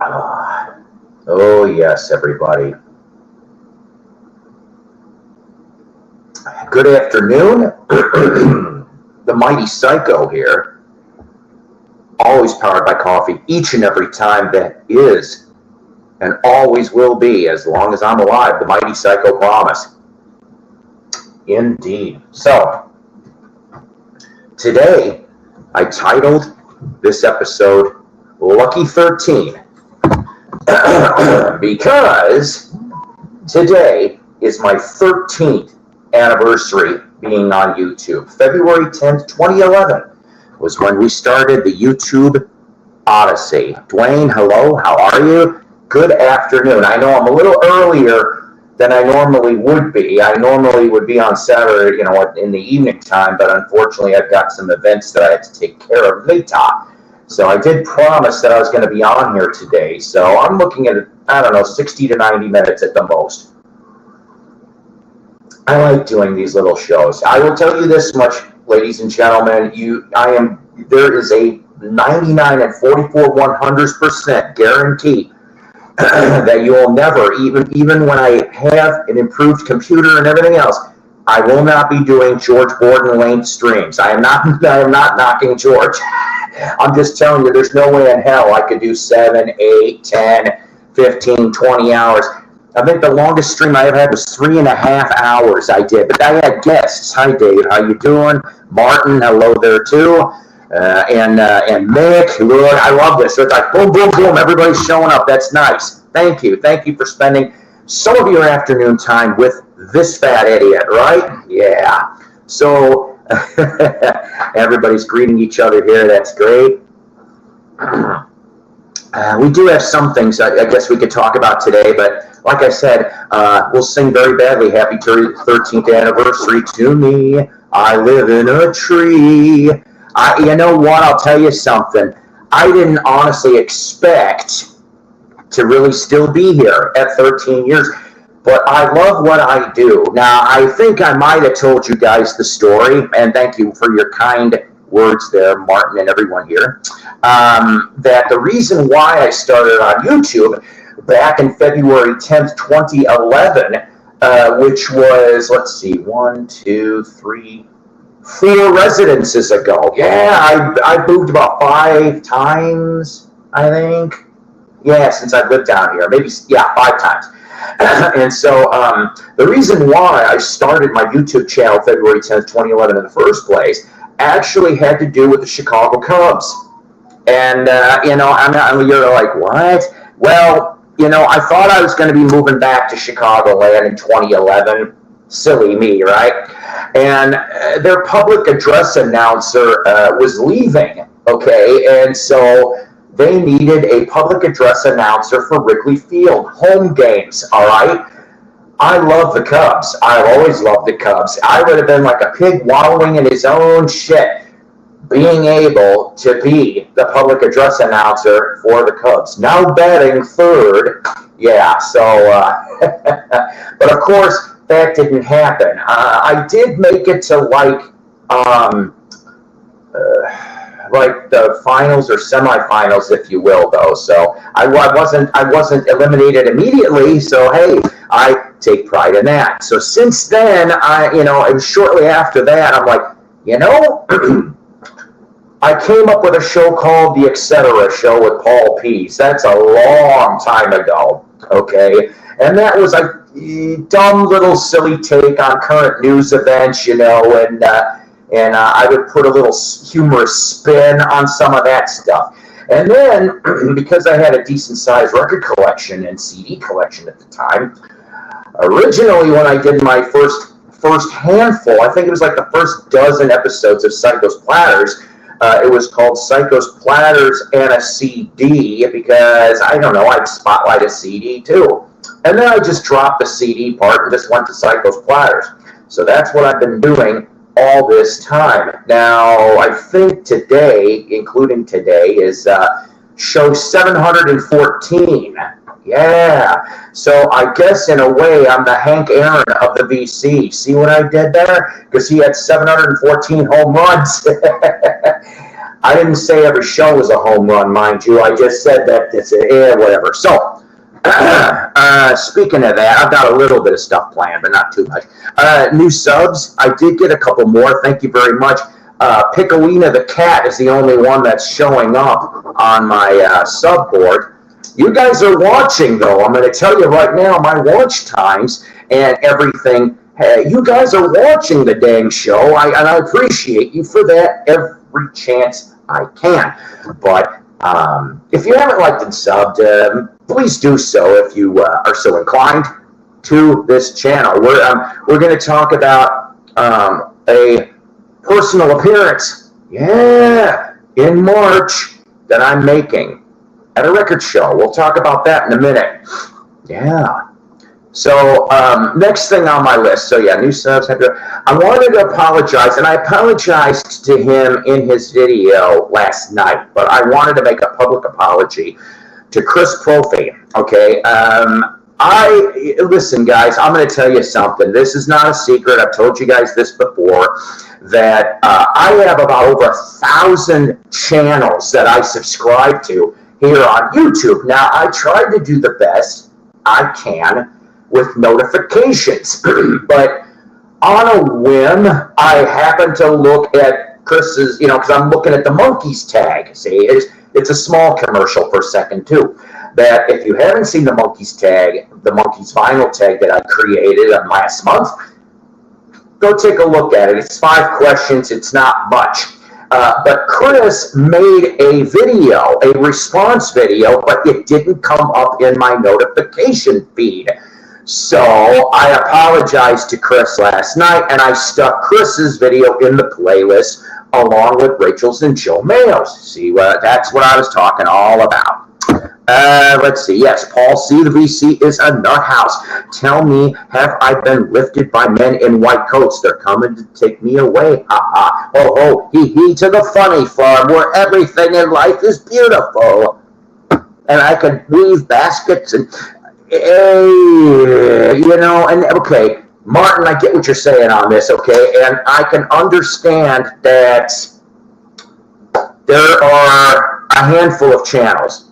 Oh, yes, everybody. Good afternoon. The mighty Psyko here. Always powered by coffee each and every time. That is and always will be, as long as I'm alive, the mighty Psyko promise. Indeed. So, today I titled this episode Lucky 13 because today is my 13th anniversary being on YouTube. February 10th, 2011 was when we started the YouTube Odyssey. Dwayne, hello, how are you? Good afternoon. I know I'm a little earlier than I normally would be. I normally would be on Saturday, in the evening time, but unfortunately I've got some events that I had to take care of later. So I did promise that I was going to be on here today. So I'm looking at, 60 to 90 minutes at the most. I like doing these little shows. I will tell you this much, ladies and gentlemen, there is a 99 and 44 100% guarantee that you will never, even when I have an improved computer and everything else, I will not be doing George Borden length streams. I am not knocking George. I'm just telling you, there's no way in hell I could do 7, 8, 10, 15, 20 hours. I think the longest stream I ever had was 3.5 hours I did, but I had guests. Hi, Dave. How you doing? Martin, hello there, too. And Mick, look, I love this. It's like boom, boom, boom. Everybody's showing up. That's nice. Thank you. Thank you for spending some of your afternoon time with this fat idiot, right? Yeah. So everybody's greeting each other here. That's great. We do have some things I guess we could talk about today, but like I said, we'll sing very badly. Happy 13th anniversary to me. I live in a tree. You know what? I'll tell you something. I didn't honestly expect to really still be here at 13 years, but I love what I do. Now, I think I might have told you guys the story, and thank you for your kind words there, Martin and everyone here, that the reason why I started on YouTube back in February 10th, 2011, which was, 4 residences ago. Yeah, I moved about 5 times, I think. Yeah, since I've lived down here. 5 times. And so the reason why I started my YouTube channel February 10th, 2011 in the first place actually had to do with the Chicago Cubs. And, you're like, what? Well, I thought I was going to be moving back to Chicagoland in 2011. Silly me, right? And their public address announcer was leaving, okay? And so they needed a public address announcer for Wrigley Field, home games, all right? I love the Cubs. I've always loved the Cubs. I would have been like a pig wallowing in his own shit being able to be the public address announcer for the Cubs. Now batting third. Yeah, so, but of course, that didn't happen. I did make it to like the finals or semifinals, if you will, though. So I wasn't eliminated immediately. So hey, I take pride in that. So since then, and shortly after that, I'm like, I came up with a show called The Etc. Show with Paul Pease. That's a long time ago. Okay, and that was a dumb little silly take on current news events, and I would put a little humorous spin on some of that stuff. And then, because I had a decent-sized record collection and CD collection at the time, originally when I did my first handful, I think it was like the first dozen episodes of Psycho's Platters, it was called Psycho's Platters and a CD, because, I don't know, I'd spotlight a CD too. And then I just dropped the CD part and just went to Psycho's Platters. So that's what I've been doing all this time. Now, I think today, including today, is show 714. Yeah. So I guess in a way I'm the Hank Aaron of the VC. See what I did there? Because he had 714 home runs. I didn't say every show was a home run, mind you. I just said that it's whatever. So, speaking of that, I've got a little bit of stuff planned, but not too much. New subs, I did get a couple more. Thank you very much. Piccolina the cat is the only one that's showing up on my sub board. You guys are watching, though. I'm going to tell you right now my watch times and everything. Hey, you guys are watching the dang show, and I appreciate you for that every chance I can. But if you haven't liked and subbed, please do so if you are so inclined to this channel. We're going to talk about a personal appearance, in March that I'm making at a record show. We'll talk about that in a minute. Yeah. So next thing on my list. So yeah, new subs. I wanted to apologize, and I apologized to him in his video last night, but I wanted to make a public apology to Chris Profi. Okay. Listen, guys, I'm going to tell you something. This is not a secret. I've told you guys this before, that I have about over 1,000 channels that I subscribe to here on YouTube. Now, I try to do the best I can with notifications, but on a whim, I happen to look at Chris's, because I'm looking at the monkeys tag. See, it's a small commercial per second too. That if you haven't seen the monkeys tag, the monkeys vinyl tag that I created last month, go take a look at it. It's 5 questions. It's not much. But Chris made a video, a response video, but it didn't come up in my notification feed. So I apologized to Chris last night, and I stuck Chris's video in the playlist along with Rachel's and Joe Mayo's. See, that's what I was talking all about. Let's see. Yes, Paul C. The VC is a nut house. Tell me, have I been lifted by men in white coats? They're coming to take me away. Ha ha. Ho ho. Hee hee to the funny farm where everything in life is beautiful. And I can weave baskets and, and okay, Martin, I get what you're saying on this, okay? And I can understand that there are a handful of channels,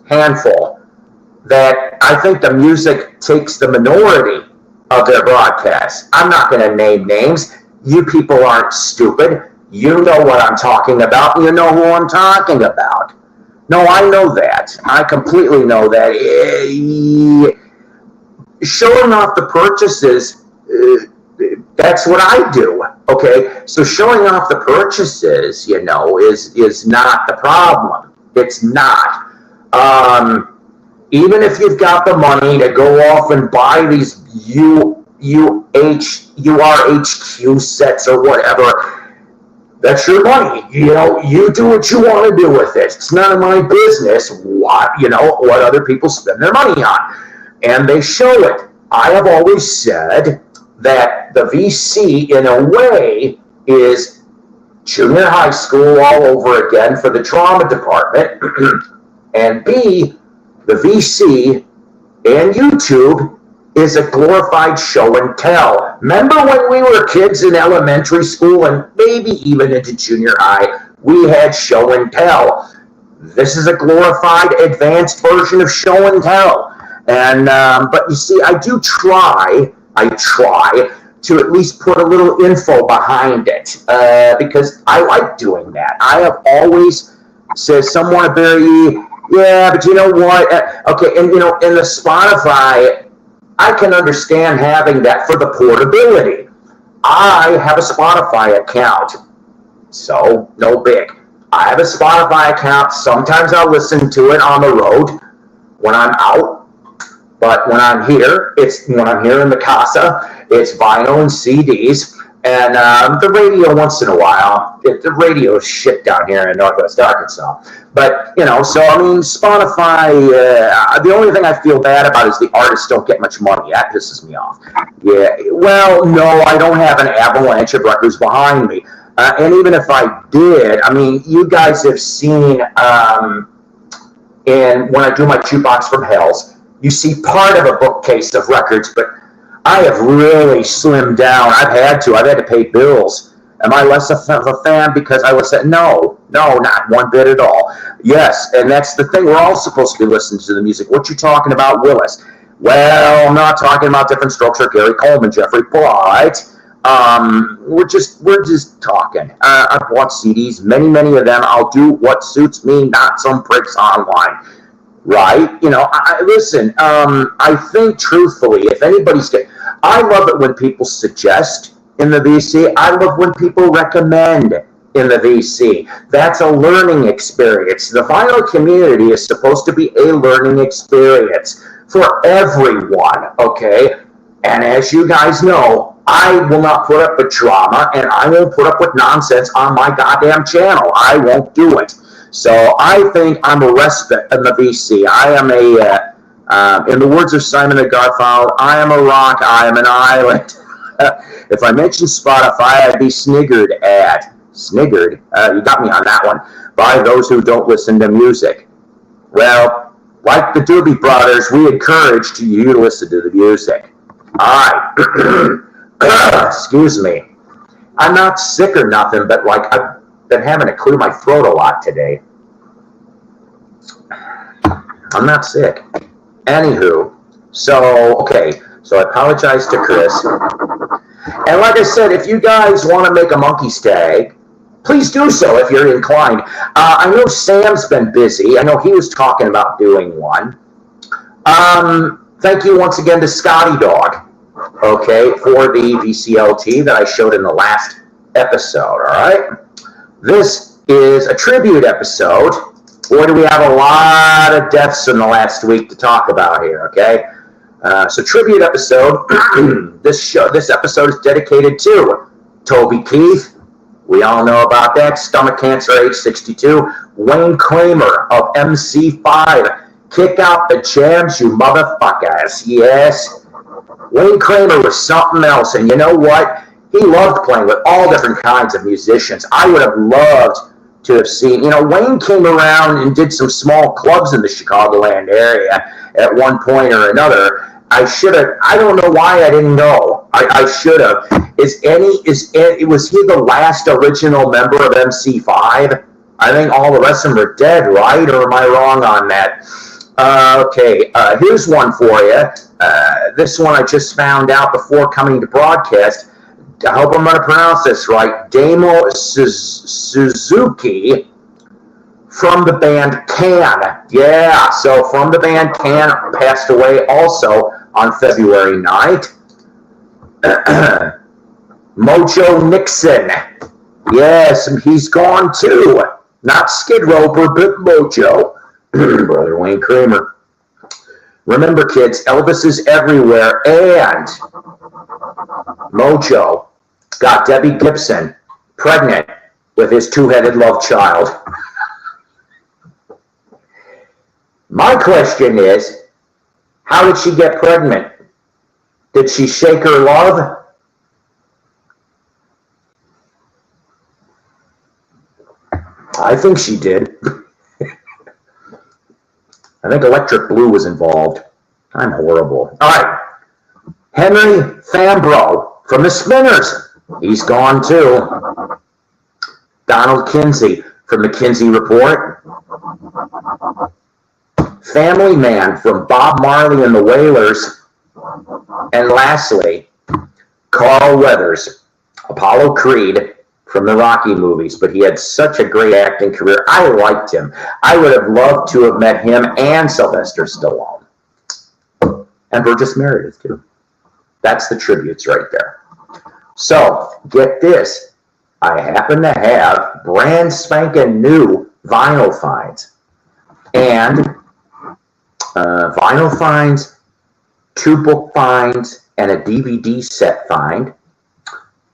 that I think the music takes the minority of their broadcasts. I'm not going to name names. You people aren't stupid. You know what I'm talking about. You know who I'm talking about. No, I know that. I completely know that. Showing off the purchases, that's what I do. Okay, so showing off the purchases, is not the problem. It's not. Even if you've got the money to go off and buy these URHQ sets or whatever, that's your money. You do what you want to do with it. It's none of my business what other people spend their money on. And they show it. I have always said that the VC, in a way, is junior high school all over again for the drama department. And B, the VC and YouTube is a glorified show and tell. Remember when we were kids in elementary school and maybe even into junior high, we had show and tell. This is a glorified, advanced version of show and tell. And but you see, I try to at least put a little info behind it because I like doing that. I have always said someone very, but you know what? Okay, and in the Spotify, I can understand having that for the portability. I have a Spotify account, so no big. I have a Spotify account. Sometimes I'll listen to it on the road when I'm out. But when I'm here, when I'm here in the casa, it's vinyl and CDs, and the radio once in a while. The radio is shit down here in Northwest Arkansas. But, so I mean, Spotify, the only thing I feel bad about is the artists don't get much money. That pisses me off. Yeah, well, no, I don't have an avalanche of records behind me. And even if I did, I mean, you guys have seen, and when I do my Jukebox from Hells, you see part of a bookcase of records, but I have really slimmed down. I've had to pay bills. Am I less of a fan because I listen? No, not one bit at all. Yes, and that's the thing. We're all supposed to be listening to the music. What you talking about, Willis? Well, I'm not talking about Different Strokes or Gary Coleman, Jeffrey, but we're just talking. I've bought CDs, many of them. I'll do what suits me, not some pricks online. Right? Listen, I think truthfully, if anybody's getting, I love it when people suggest in the VC. I love when people recommend in the VC. That's a learning experience. The vinyl community is supposed to be a learning experience for everyone, okay? And as you guys know, I will not put up with drama, and I won't put up with nonsense on my goddamn channel. I won't do it. So I think I'm a respite in the VC. I am in the words of Simon the Garfunkel, I am a rock, I am an island. If I mentioned Spotify, I'd be sniggered at. Sniggered? You got me on that one. By those who don't listen to music. Well, like the Doobie Brothers, we encourage you to listen to the music. All right. Excuse me. I'm not sick or nothing, but like I've been having to clear my throat a lot today. I'm not sick. Anywho, so I apologize to Chris. And like I said, if you guys want to make a monkey stag, please do so if you're inclined. I know Sam's been busy. I know he was talking about doing one. Thank you once again to Scotty Dog, for the VCLT that I showed in the last episode, all right? This is a tribute episode. Boy, do we have a lot of deaths in the last week to talk about here, okay? So tribute episode, this episode is dedicated to Toby Keith. We all know about that. Stomach cancer, age 62. Wayne Kramer of MC5. Kick out the jams, you motherfuckers. Yes. Wayne Kramer was something else. And you know what? He loved playing with all different kinds of musicians. I would have loved to have seen, Wayne came around and did some small clubs in the Chicagoland area at one point or another. I don't know why I didn't know. I should have. Was he the last original member of MC5? I think all the rest of them are dead, right? Or am I wrong on that? Here's one for you. This one I just found out before coming to broadcast. I hope I'm going to pronounce this right. Damo Suzuki from the band Can. Yeah, so from the band Can, passed away also on February 9th. Mojo Nixon. Yes, he's gone too. Not Skid Roper, but Mojo. Brother Wayne Kramer. Remember, kids, Elvis is everywhere, and Mojo got Debbie Gibson pregnant with his two-headed love child. My question is, how did she get pregnant? Did she shake her love? I think she did. I think Electric Blue was involved. I'm horrible. All right. Henry Fambro from the Spinners. He's gone too. Donald Kinsey from the Kinsey Report. Family Man from Bob Marley and the Wailers. And lastly, Carl Weathers, Apollo Creed from the Rocky movies, but he had such a great acting career. I liked him. I would have loved to have met him and Sylvester Stallone. And Burgess Meredith, too. That's the tributes right there. So, get this. I happen to have brand spanking new vinyl finds. And vinyl finds, 2 book finds, and a DVD set find.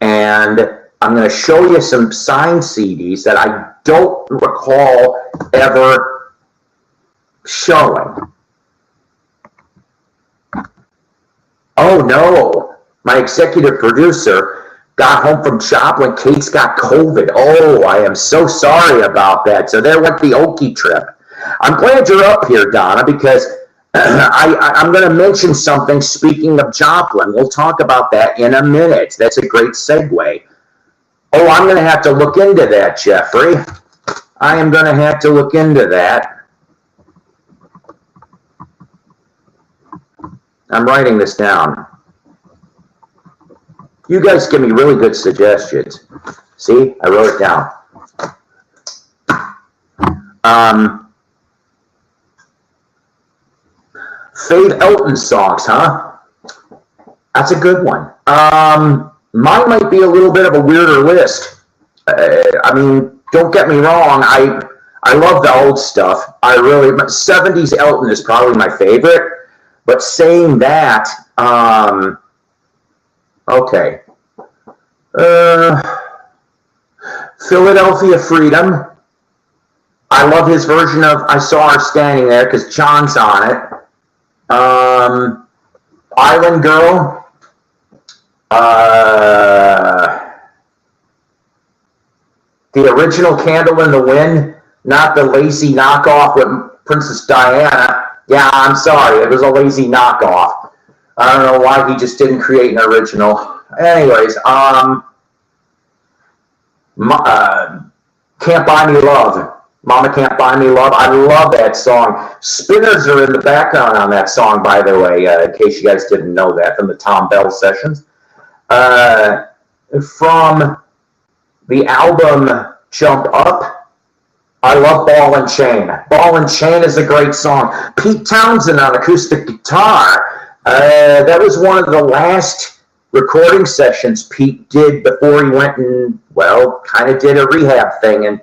And I'm going to show you some signed CDs that I don't recall ever showing. Oh no, my executive producer got home from Joplin. Kate's got COVID. Oh, I am so sorry about that. So there went the Okie trip. I'm glad you're up here, Donna, because I'm going to mention something. Speaking of Joplin, we'll talk about that in a minute. That's a great segue. Oh, I'm going to have to look into that, Jeffrey. I am going to have to look into that. I'm writing this down. You guys give me really good suggestions. See, I wrote it down. Fave Elton songs, huh? That's a good one. Mine might be a little bit of a weirder list. I mean, don't get me wrong. I love the old stuff. I really, 70s Elton is probably my favorite. But saying that, okay. Philadelphia Freedom. I love his version of I Saw Her Standing There because John's on it. Island Girl. The original Candle in the Wind, not the lazy knockoff with Princess Diana. Yeah, I'm sorry, it was a lazy knockoff. I don't know why he just didn't create an original. Anyways, Can't Buy Me Love. Mama Can't Buy Me Love. I love that song. Spinners are in the background on that song, by the way, in case you guys didn't know that, from the Tom Bell sessions. From the album Jump Up, I love Ball and Chain. Ball and Chain is a great song. Pete Townsend on acoustic guitar. That was one of the last recording sessions Pete did before he went and, well, kind of did a rehab thing. And,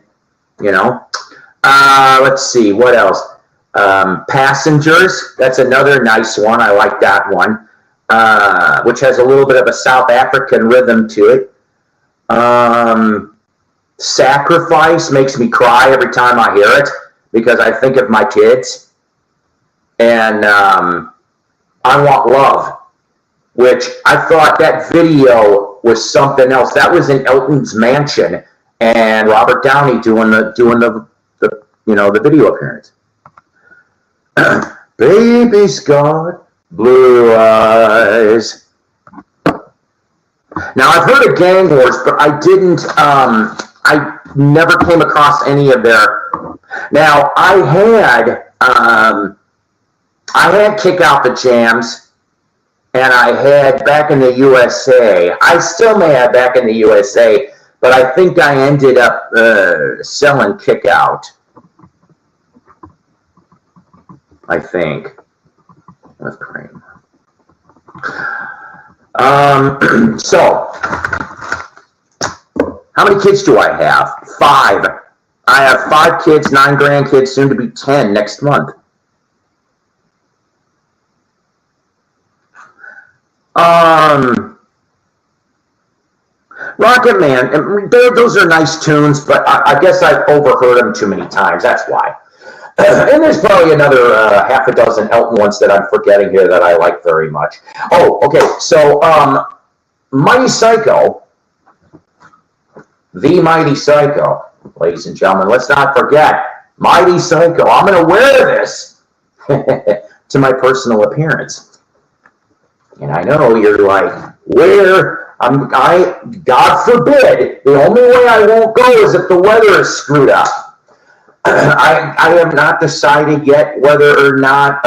you know, let's see, what else? Passengers, that's another nice one. I like that one, which has a little bit of a South African rhythm to it. Sacrifice makes me cry every time I hear it because I think of my kids. And I Want Love, which I thought that video was something else. That was in Elton's mansion and Robert Downey doing the video appearance. Baby's got blue eyes. Now I've heard of Gang Wars, but I didn't. I never came across any of their. Now I had Kick Out the Jams, and I had Back in the USA. I still may have Back in the USA, but I think I ended up selling Kick Out. I think with cream. So, how many kids do I have? 5. I have 5 kids, 9 grandkids, soon to be 10 next month. Rocket Man, those are nice tunes, but I guess I've overheard them too many times. That's why. And there's probably another half a dozen Elton ones that I'm forgetting here that I like very much. Oh, okay. So, Mighty Psyko, the Mighty Psyko, ladies and gentlemen. Let's not forget Mighty Psyko. I'm going to wear this to my personal appearance. And I know you're like, where? God forbid, the only way I won't go is if the weather is screwed up. I have not decided yet whether or not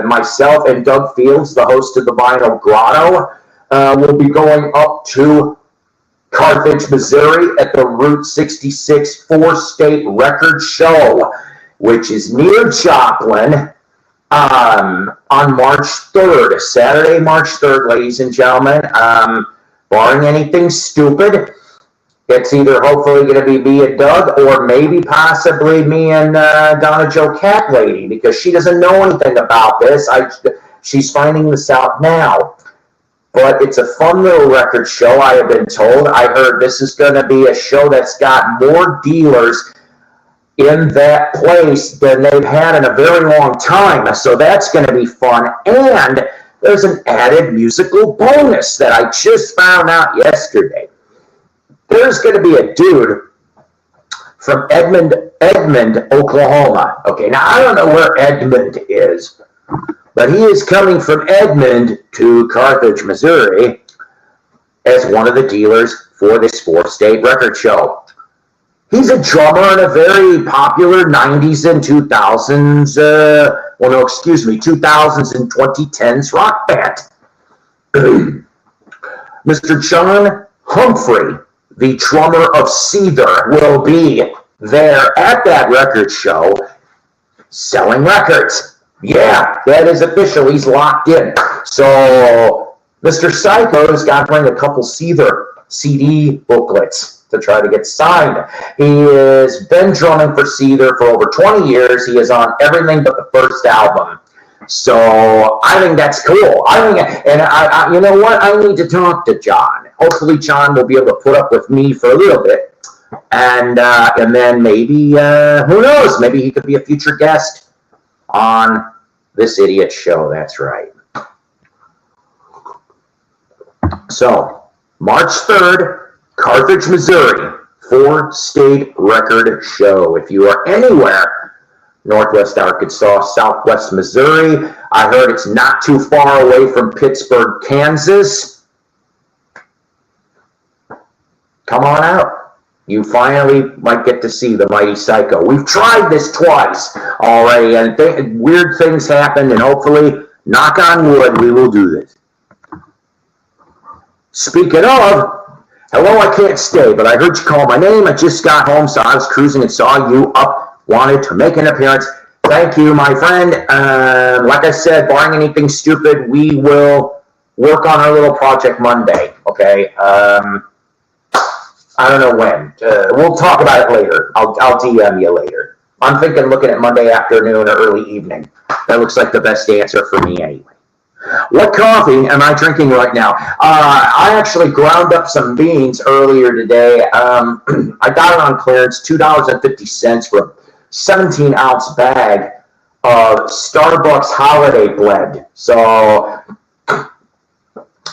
myself and Doug Fields, the host of the Vinyl Grotto, will be going up to Carthage, Missouri at the Route 66 4-State Record Show, which is near Joplin, on March 3rd, Saturday, March 3rd, ladies and gentlemen. Barring anything stupid, it's either hopefully going to be me and Doug, or maybe possibly me and Donna Jo Cat Lady, because she doesn't know anything about this. She's finding this out now. But it's a fun little record show, I have been told. I heard this is going to be a show that's got more dealers in that place than they've had in a very long time. So that's going to be fun. And there's an added musical bonus that I just found out yesterday. There's going to be a dude from Edmond, Oklahoma. Okay, now I don't know where Edmond is, but he is coming from Edmond to Carthage, Missouri, as one of the dealers for this 4-state record show. He's a drummer in a very popular 90s and 2000s, 2000s and 2010s rock band. Mr. John Humphrey, the drummer of Seether, will be there at that record show selling records. Yeah, that is official. He's locked in. So Mr. Psyko has got to bring a couple Seether CD booklets to try to get signed. He has been drumming for Seether for over 20 years. He is on everything but the first album. So I think that's cool. I you know what? I need to talk to John. Hopefully John will be able to put up with me for a little bit. And then maybe, who knows? Maybe he could be a future guest on this idiot show. That's right. So, March 3rd, Carthage, Missouri, 4-state record show. If you are anywhere, Northwest Arkansas, Southwest Missouri, I heard it's not too far away from Pittsburgh, Kansas. Come on out. You finally might get to see the mighty Psyko. We've tried this twice already, and weird things happened, and hopefully, knock on wood, we will do this. Speaking of, hello, I can't stay, but I heard you call my name. I just got home, so I was cruising and saw you up, wanted to make an appearance. Thank you, my friend. Like I said, barring anything stupid, we will work on our little project Monday, okay? I don't know when. We'll talk about it later. I'll DM you later. I'm thinking looking at Monday afternoon or early evening. That looks like the best answer for me anyway. What coffee am I drinking right now? I actually ground up some beans earlier today. I got it on clearance, $2.50 for a 17-ounce bag of Starbucks Holiday Blend. So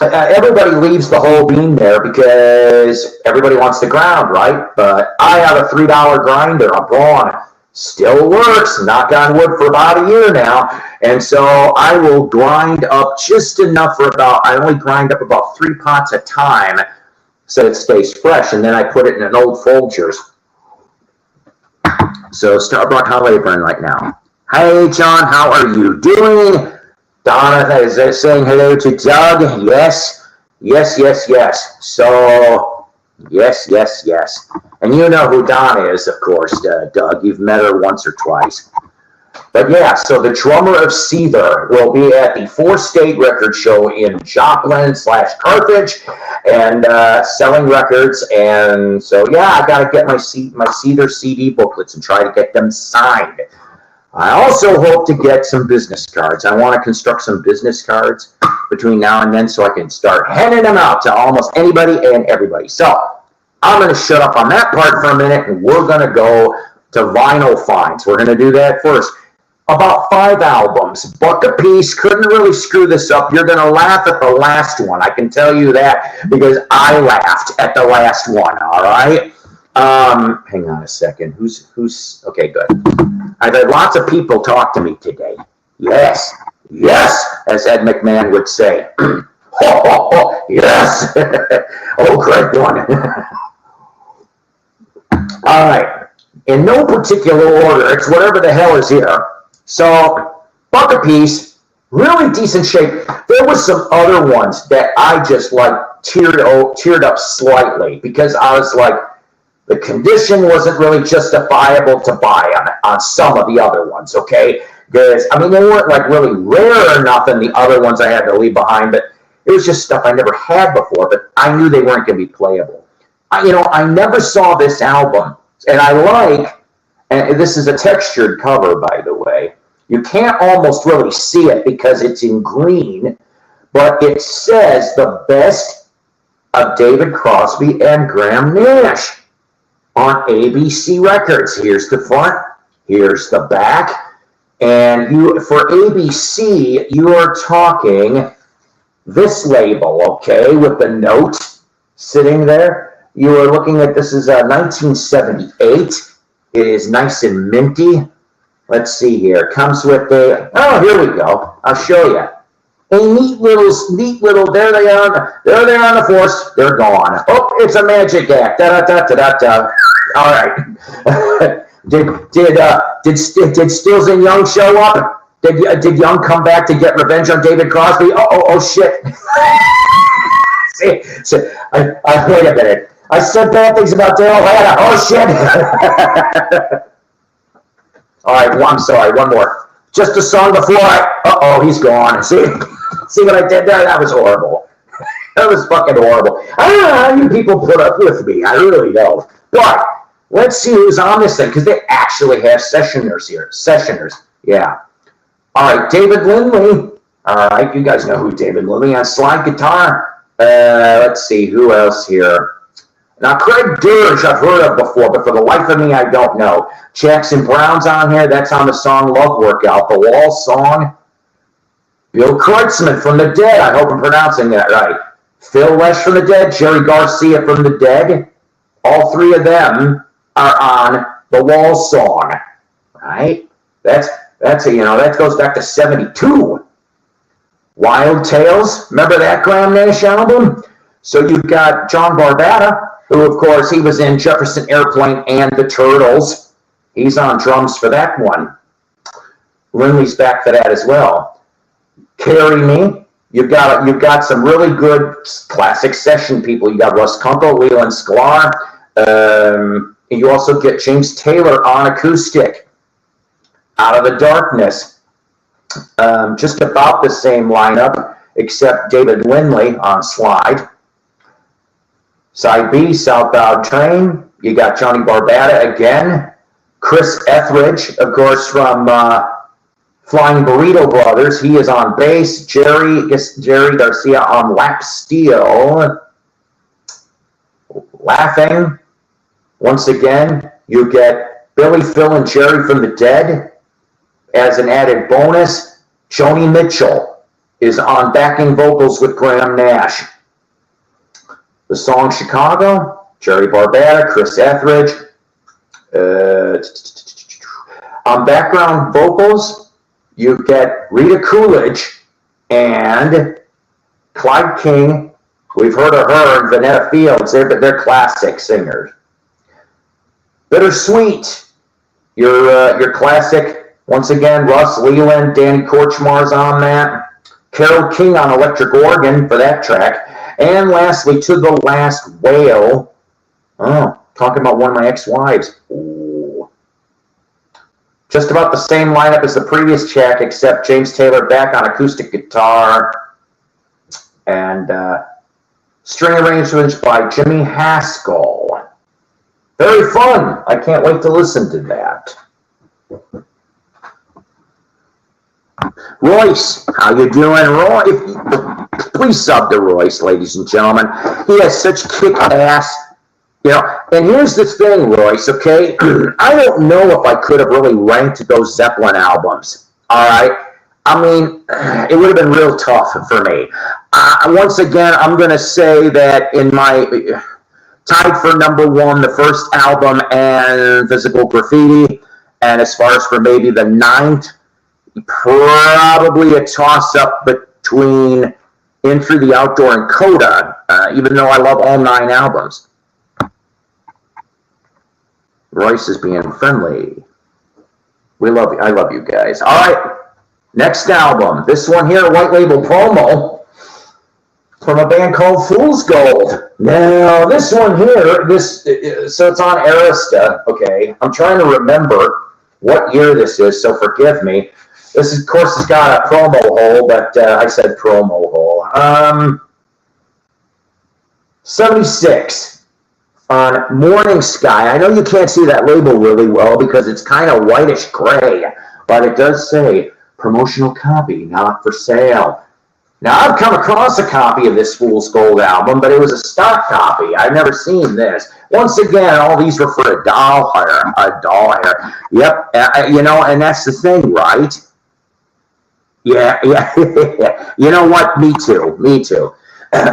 everybody leaves the whole bean there because everybody wants to ground, right? But I have a $3 grinder, a Braun. Still works, knock on wood, for about a year now. And so I will grind up just enough I only grind up about 3 pots at a time so it stays fresh. And then I put it in an old Folgers. So Starbucks Holiday Blend right now. Hey, John, how are you doing? Donna is saying hello to Doug. Yes. So, yes. And you know who Donna is, of course, Doug. You've met her once or twice. But yeah, so the drummer of Seether will be at the 4-state record show in Joplin/Carthage and selling records. And so, yeah, I got to get my Seether CD booklets and try to get them signed. I also hope to get some business cards. I want to construct some business cards between now and then so I can start handing them out to almost anybody and everybody. So I'm going to shut up on that part for a minute, and we're going to go to vinyl finds. We're going to do that first. About 5 albums, buck a piece. Couldn't really screw this up. You're going to laugh at the last one. I can tell you that because I laughed at the last one, all right? Hang on a second. Who's okay, good. I've had lots of people talk to me today. Yes, as Ed McMahon would say. Yes. Oh, great one. All right. In no particular order, it's whatever the hell is here. So, buck a piece, really decent shape. There was some other ones that I just teared up slightly because I was like, the condition wasn't really justifiable to buy on some of the other ones, okay? Because, I mean, they weren't like really rare or nothing, the other ones I had to leave behind, but it was just stuff I never had before, but I knew they weren't going to be playable. I never saw this album, and and this is a textured cover, by the way. You can't almost really see it because it's in green, but it says the best of David Crosby and Graham Nash on ABC Records. Here's the front, here's the back, and for ABC, you are talking this label, okay, with the note sitting there. You are looking at, this is 1978. It is nice and minty. Let's see here. Comes with here we go. I'll show you. neat little, there they are on the force, they're gone. Oh, it's a magic act, da-da-da-da-da-da. All right. Did Stills and Young show up? Did Young come back to get revenge on David Crosby? Oh shit. See, wait a minute. I said bad things about Daryl Hannah. Oh shit. All right, I'm sorry, one more. Just a song before he's gone. See what I did there? That was horrible. That was fucking horrible. I don't know how you people put up with me. I really don't. But let's see who's on this thing, because they actually have sessioners here. Sessioners, yeah. All right, David Lindley. All right, you guys know who David Lindley on slide guitar. Let's see, who else here? Now, Craig Dirge I've heard of before, but for the life of me, I don't know. Jackson Brown's on here. That's on the song Love Workout, the Wall song. Bill Kreutzmann from the Dead. I hope I'm pronouncing that right. Phil Lesh from the Dead. Jerry Garcia from the Dead. All three of them are on the Wall song, right? That goes back to 72. Wild Tales. Remember that Graham Nash album? So you've got John Barbata, who, of course, he was in Jefferson Airplane and the Turtles. He's on drums for that one. Lindley's back for that as well. Carry Me. You've got some really good classic session people. You got Russ Kunkel, Leland Sklar. You also get James Taylor on acoustic. Out of the Darkness. Just about the same lineup, except David Lindley on slide. Side B, Southbound Train. You got Johnny Barbata again. Chris Etheridge, of course, from Flying Burrito Brothers. He is on bass. Jerry Garcia on lap steel. Laughing. Once again, you get Billy, Phil, and Jerry from the Dead. As an added bonus, Joni Mitchell is on backing vocals with Graham Nash. The song Chicago, Jerry Barbata, Chris Etheridge. On background vocals, you get Rita Coolidge and Clyde King. We've heard of her and Vanetta Fields. They're classic singers. Bittersweet, your classic, once again, Russ Leland, Danny Korchmar's on that. Carole King on electric organ for that track. And lastly, To the Last Whale. Oh, talking about one of my ex-wives. Ooh. Just about the same lineup as the previous track, except James Taylor back on acoustic guitar. And string arrangements by Jimmy Haskell. Very fun. I can't wait to listen to that. Royce, how you doing, Roy? Please sub to Royce, ladies and gentlemen. He has such kick-ass, and here's the thing, Royce, okay? I don't know if I could have really ranked those Zeppelin albums, all right? I mean, it would have been real tough for me. Once again, I'm going to say that in my tied for number one, the first album and Physical Graffiti, and as far as for maybe the ninth, probably a toss-up between In Through the Outdoor and Coda, even though I love all 9 albums. Royce is being friendly. I love you guys. All right, next album. This one here, White Label Promo, from a band called Fool's Gold. Now, this one here, so it's on Arista, okay? I'm trying to remember what year this is, so forgive me. This, of course, has got a promo hole, but I said promo hole. 76 on Morning Sky. I know you can't see that label really well because it's kind of whitish gray, but it does say promotional copy, not for sale. Now, I've come across a copy of this Fool's Gold album, but it was a stock copy. I've never seen this. Once again, all these were for a doll hair. Yep, and that's the thing, right? Yeah. You know what? Me too.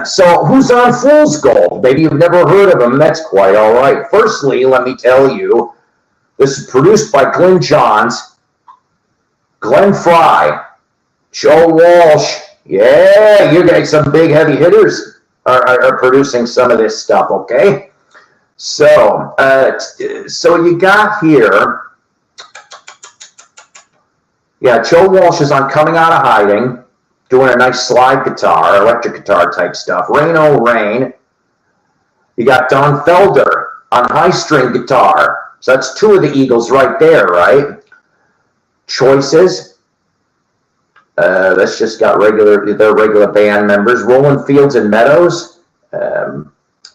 So, who's on Fool's Gold? Maybe you've never heard of him. That's quite all right. Firstly, let me tell you, this is produced by Glenn Johns, Glenn Fry, Joe Walsh, Yeah, you guys, some big heavy hitters are producing some of this stuff, okay? So, so you got here, yeah, Joe Walsh is on Coming Out of Hiding, doing a nice slide guitar, electric guitar type stuff. Rain Oh Rain. You got Don Felder on high string guitar. So that's two of the Eagles right there, right? Choices. That's just got their regular band members. Rolling Fields and Meadows.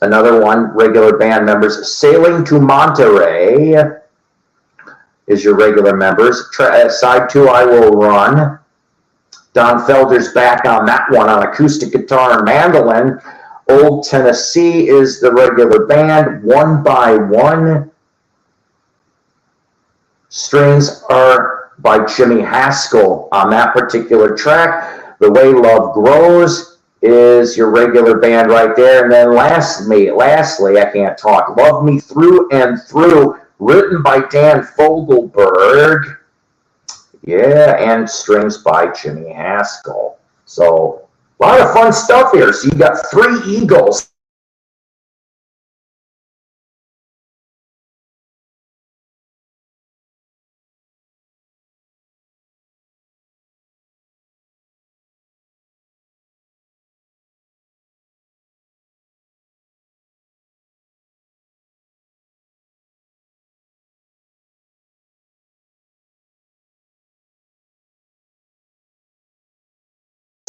Another one, regular band members. Sailing to Monterey is your regular members. Side 2, I Will Run. Don Felder's back on that one on acoustic guitar and mandolin. Old Tennessee is the regular band. One by One. Strings are by Jimmy Haskell on that particular track. The Way Love Grows is your regular band right there. And then lastly, I can't talk. Love Me Through and Through, written by Dan Fogelberg. Yeah, and strings by Jimmy Haskell. So, a lot of fun stuff here. So you got 3 Eagles.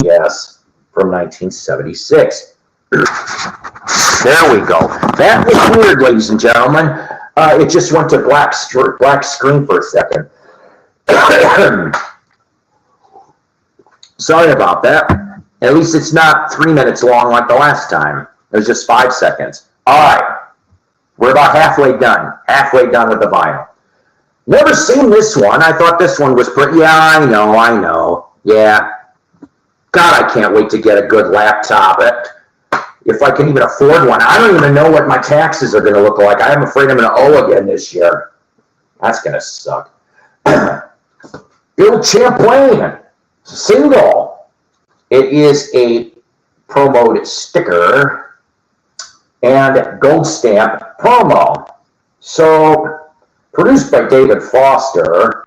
Yes, from 1976. There we go. That was weird, ladies and gentlemen. It just went to black screen for a second. Sorry about that. At least it's not 3 minutes long like the last time. It was just 5 seconds. All right. We're about halfway done. Halfway done with the vinyl. Never seen this one. I thought this one was pretty... Yeah, I know. Yeah. God, I can't wait to get a good laptop. If I can even afford one. I don't even know what my taxes are going to look like. I'm afraid I'm going to owe again this year. That's going to suck. Bill Champlain, single. It is a promoted sticker and gold stamp promo. So, produced by David Foster.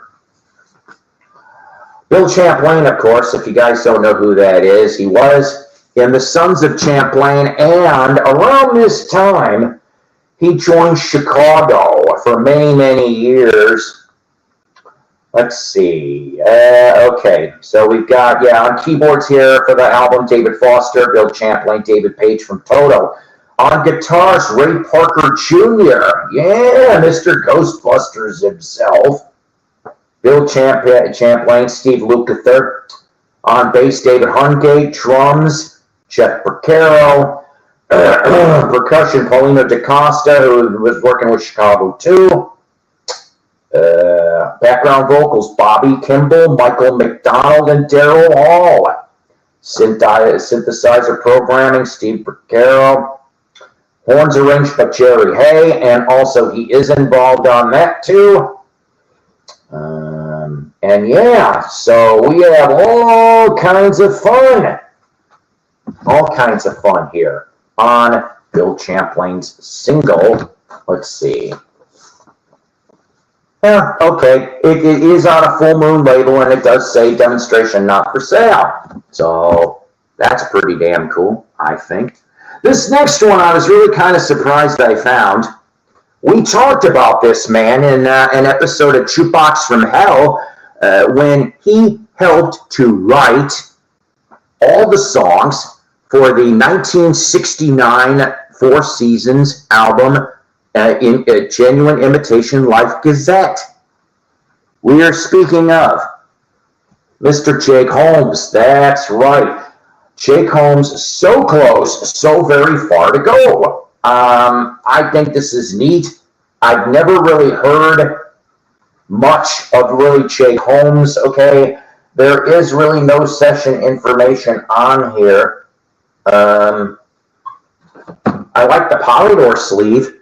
Bill Champlain, of course, if you guys don't know who that is, he was in the Sons of Champlain, and around this time, he joined Chicago for many, many years. Let's see. Okay, so we've got, on keyboards here for the album, David Foster, Bill Champlain, David Page from Toto. On guitars, Ray Parker Jr., Mr. Ghostbusters himself. Bill Champlain, Steve Lukather. On bass, David Hungate. Drums, Jeff Porcaro. Percussion, Paulino DaCosta, who was working with Chicago too. Background vocals, Bobby Kimball, Michael McDonald, and Daryl Hall. Synthesizer programming, Steve Porcaro. Horns arranged by Jerry Hay, and also he is involved on that too. And so we have all kinds of fun. All kinds of fun here on Bill Champlain's single. Let's see. Yeah, okay. It is on a Full Moon label, and it does say demonstration not for sale. So that's pretty damn cool, I think. This next one I was really kind of surprised I found. We talked about this man in an episode of Jukebox from Hell when he helped to write all the songs for the 1969 Four Seasons album, in Genuine Imitation Life Gazette. We are speaking of Mr. Jake Holmes. That's right. Jake Holmes, so close, so very far to go. I think this is neat. I've never really heard much of really Jake Holmes, okay? There is really no session information on here. I like the Polydor sleeve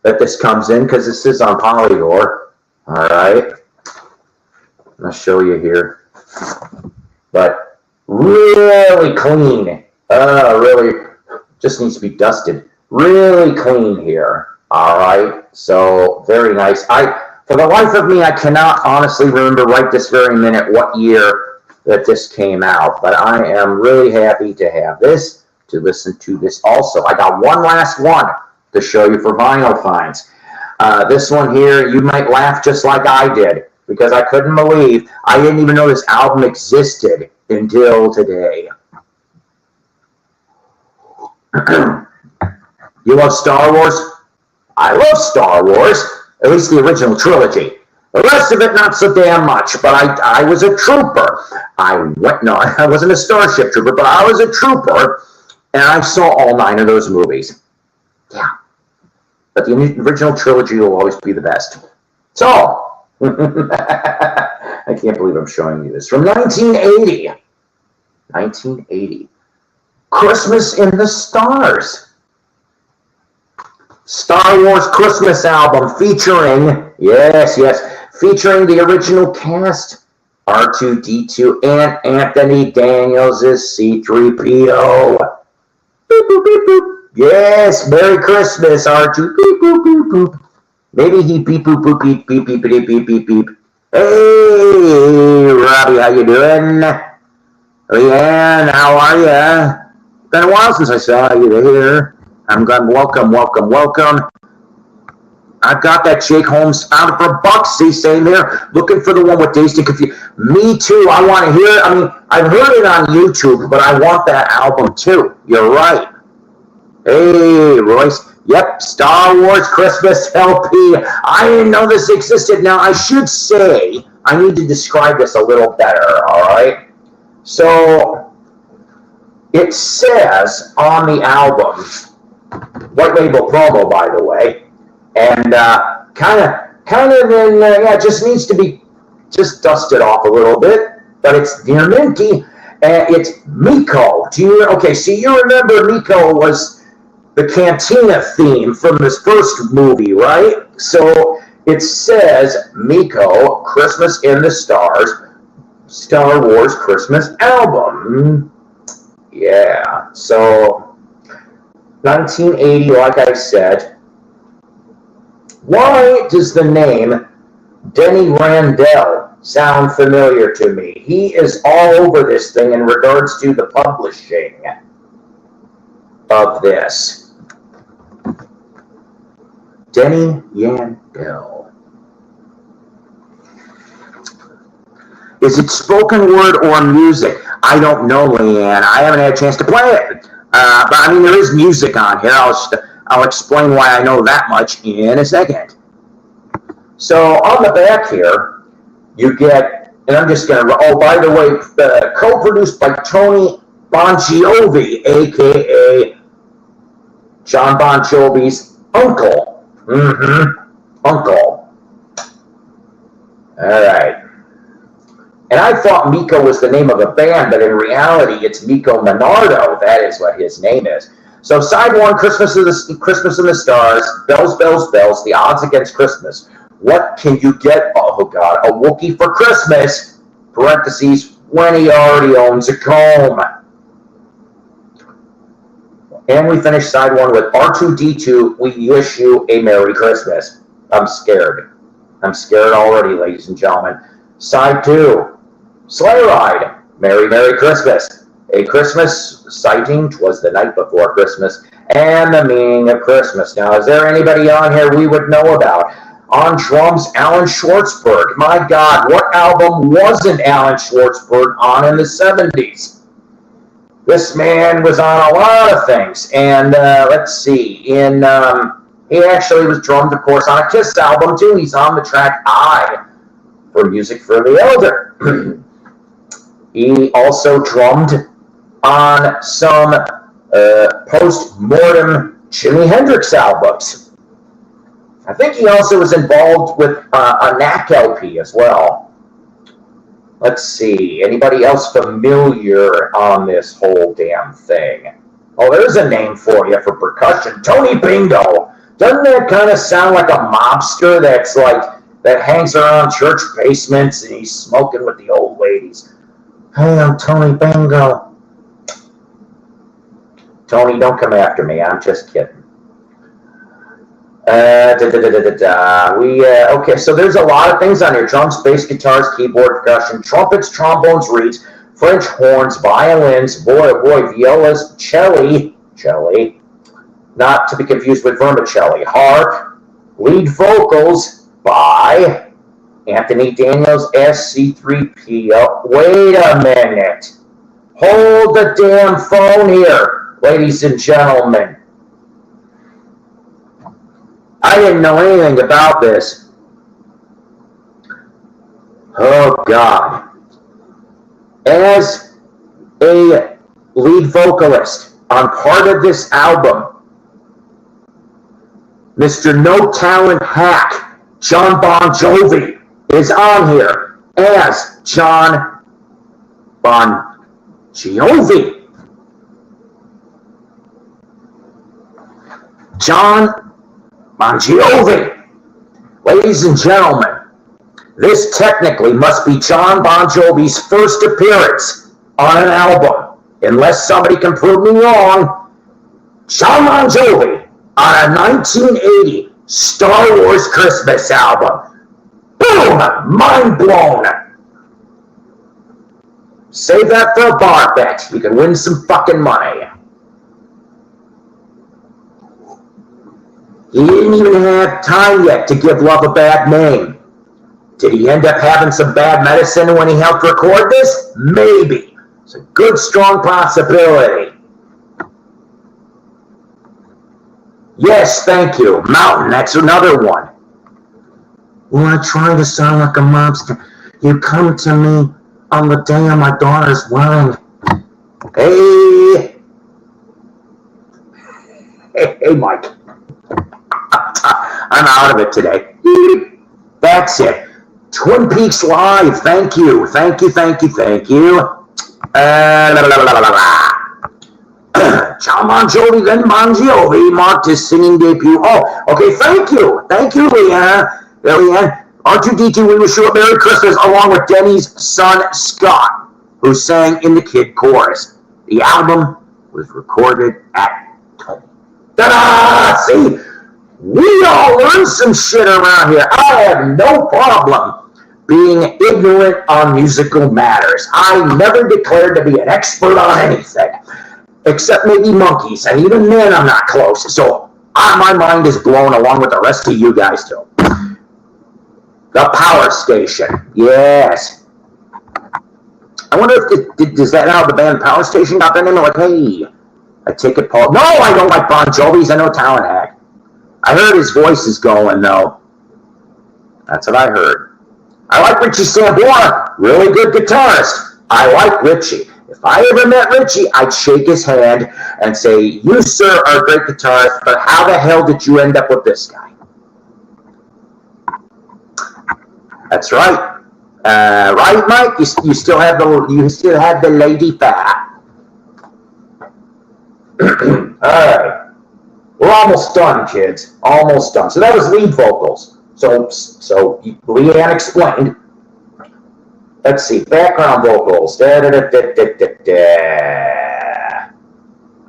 that this comes in, because this is on Polydor. All right. I'll show you here. But Really clean. Really just needs to be dusted. Really clean here. All right. So very nice. For the life of me, I cannot honestly remember right this very minute what year that this came out, but I am really happy to have this, to listen to this also. I got one last one to show you for vinyl finds. This one here, you might laugh just like I did, because I couldn't believe I didn't even know this album existed until today. You love Star Wars? I love Star Wars, at least the original trilogy. The rest of it, not so damn much, but I was a trooper. I wasn't a Starship Trooper, but I was a trooper, and I saw all 9 of those movies. Yeah. But the original trilogy will always be the best. So, I can't believe I'm showing you this. From 1980. 1980. Christmas in the Stars. Star Wars Christmas album featuring, featuring the original cast, R2-D2 and Anthony Daniels as C-3PO. Boop, boop, beep, boop. Yes, Merry Christmas, R2. Beep, boop, beep, boop. Maybe he beep, boop, boop, beep, beep, beep, beep, beep, beep, beep. Hey, Robbie, how you doing? Leanne, how are ya? Been a while since I saw you here. I'm glad. Welcome. I've got that Jake Holmes out for bucks. See, same here. Looking for the one with Dazed and Confused. Me too. I want to hear it. I mean, I've heard it on YouTube, but I want that album too. You're right. Hey, Royce. Yep, Star Wars Christmas LP. I didn't know this existed. Now, I should say, I need to describe this a little better, all right? So, it says on the album, white label promo, by the way, and kind of in, just needs to be just dusted off a little bit, but it's near minty, and it's Miko. So you remember Miko was the Cantina theme from this first movie, right? So it says Miko, Christmas in the Stars, Star Wars Christmas album. Yeah, so 1980, like I said. Why does the name Denny Randell sound familiar to me? He is all over this thing in regards to the publishing of this. Denny Randell. Is it spoken word or music? I don't know, Leanne. I haven't had a chance to play it. But I mean, there is music on here. I'll explain why I know that much in a second. So on the back here, you get, and I'm just going to, by the way, co-produced by Tony Bon Jovi, a.k.a. John Bon Jovi's uncle. Uncle. All right. And I thought Miko was the name of a band, but in reality, it's Miko Minardo. That is what his name is. So side 1, Christmas in the Stars, bells, bells, bells, the odds against Christmas. What can you get? Oh, God, a Wookiee for Christmas, parentheses, when he already owns a comb. And we finish side 1 with R2-D2, we wish you a Merry Christmas. I'm scared. I'm scared already, ladies and gentlemen. Side 2, Sleigh Ride, Merry, Merry Christmas. A Christmas sighting, 'twas the night before Christmas, and the meaning of Christmas. Now, is there anybody on here we would know about? On drums, Alan Schwartzberg. My God, what album wasn't Alan Schwartzberg on in the 70s? This man was on a lot of things, and let's see, he actually was drummed, of course, on a Kiss album, too. He's on the track I, for Music for the Elder. He also drummed on some post-mortem Jimi Hendrix albums. I think he also was involved with a Knack LP as well. Let's see, anybody else familiar on this whole damn thing? Oh, there's a name for you for percussion. Tony Bingo. Doesn't that kind of sound like a mobster that hangs around church basements and he's smoking with the old ladies? Hey, I'm Tony Bingo. Tony, don't come after me. I'm just kidding. Okay, so there's a lot of things on here. Drums, bass, guitars, keyboard, percussion, trumpets, trombones, reeds, French horns, violins, violas, cello, not to be confused with vermicelli, harp, lead vocals by Anthony Daniels, SC3PO. Wait a minute. Hold the damn phone here, ladies and gentlemen. I didn't know anything about this. Oh, God. As a lead vocalist on part of this album, Mr. No Talent Hack, John Bon Jovi, is on here as John Bon Jovi. John Bon Jovi. Ladies and gentlemen, this technically must be John Bon Jovi's first appearance on an album. Unless somebody can prove me wrong, John Bon Jovi on a 1980 Star Wars Christmas album. Boom! Mind blown. Save that for a bar bet. You can win some fucking money. He didn't even have time yet to give love a bad name. Did he end up having some bad medicine when he helped record this? Maybe. It's a good, strong possibility. Yes, thank you. Mountain, that's another one. When I try to sound like a mobster, you come to me on the day of my daughter's wedding. Hey, Mike. I'm out of it today. That's it. Twin Peaks Live. Thank you. John Bon Jovi, then Bon Jovi marked his singing debut. Oh, okay. Thank you, Leanne. R2D2, we wish you a Merry Christmas, along with Denny's son Scott, who sang in the kid chorus. The album was recorded at home. Ta-da! See, we all learn some shit around here. I have no problem being ignorant on musical matters. I never declared to be an expert on anything, except maybe monkeys, and even then I'm not close. So my mind is blown along with the rest of you guys too. The Power Station, yes. I wonder if does that how the band Power Station got their name? Like, hey, I take it, Paul. No, I don't like Bon Jovi's. I know Talent Hack. I heard his voice is going though. That's what I heard. I like Richie Sambora, really good guitarist. I like Richie. If I ever met Richie, I'd shake his hand and say, "You, sir, are a great guitarist, but how the hell did you end up with this guy?" That's right. Right, Mike? You still have the lady fat. All right. We're almost done, kids. Almost done. So that was lead vocals. So Leanne explained. Let's see. Background vocals. I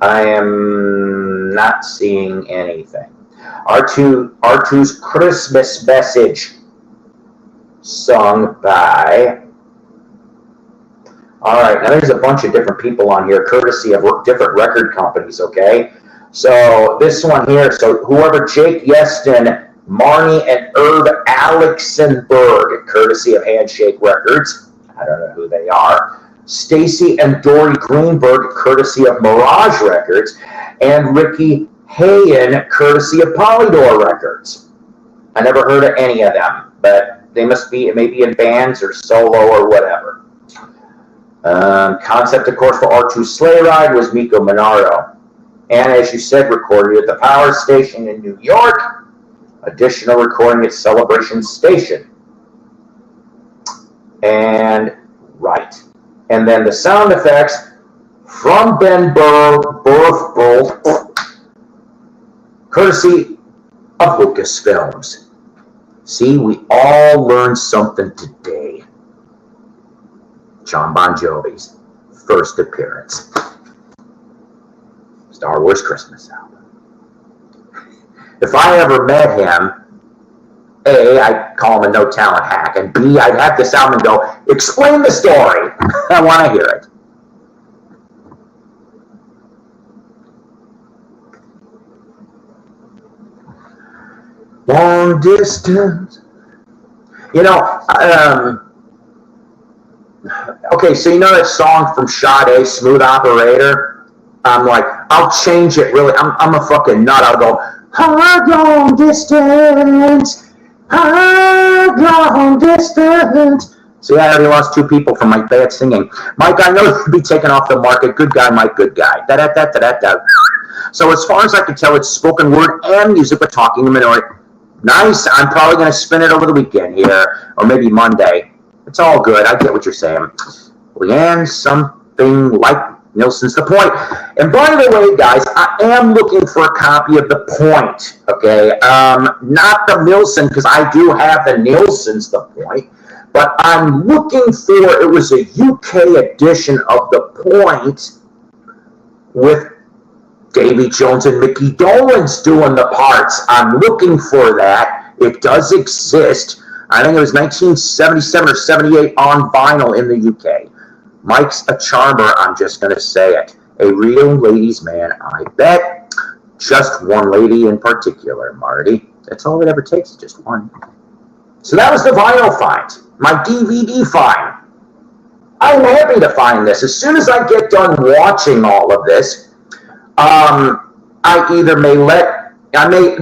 am not seeing anything. R2's Christmas Message. Sung by. All right, now there's a bunch of different people on here, courtesy of different record companies, okay? So this one here, so whoever Jake Yeston, Marnie, and Herb Alexenberg, courtesy of Handshake Records. I don't know who they are. Stacy and Dory Greenberg, courtesy of Mirage Records. And Ricky Hayen, courtesy of Polydor Records. I never heard of any of them, but they must be maybe in bands or solo or whatever. Concept, of course, for R2's Sleigh Ride was Miko Monaro. And as you said, recorded at the Power Station in New York. Additional recording at Celebration Station. And right. And then the sound effects from Ben Burr, courtesy of Lucasfilms. See, we all learned something today. John Bon Jovi's first appearance. Star Wars Christmas album. If I ever met him, A, I'd call him a no-talent hack, and B, I'd have this album and go, explain the story. I want to hear it. Long distance. You know, okay, so you know that song from Sade, Smooth Operator? I'm like, I'll change it really. I'm a fucking nut. I'll go, hard long distance, hard long distance. See, I already lost 2 people from my bad singing. Mike, I know you'd be taken off the market. Good guy, Mike, good guy. Da-da-da-da-da-da. So as far as I can tell, it's spoken word and music, but talking a minority. Nice. I'm probably going to spin it over the weekend here, or maybe Monday. It's all good. I get what you're saying. Leanne, something like Nilsson's The Point. And by the way, guys, I am looking for a copy of The Point, okay? Not the Nilsson, because I do have the Nilsson's The Point, but I'm looking for, it was a UK edition of The Point with Davy Jones and Mickey Dolenz doing the parts. I'm looking for that. It does exist. I think it was 1977 or 78 on vinyl in the UK. Mike's a charmer, I'm just going to say it. A real ladies' man, I bet. Just one lady in particular, Marty. That's all it ever takes, just one. So that was the vinyl find. My DVD find. I'm happy to find this. As soon as I get done watching all of this, I either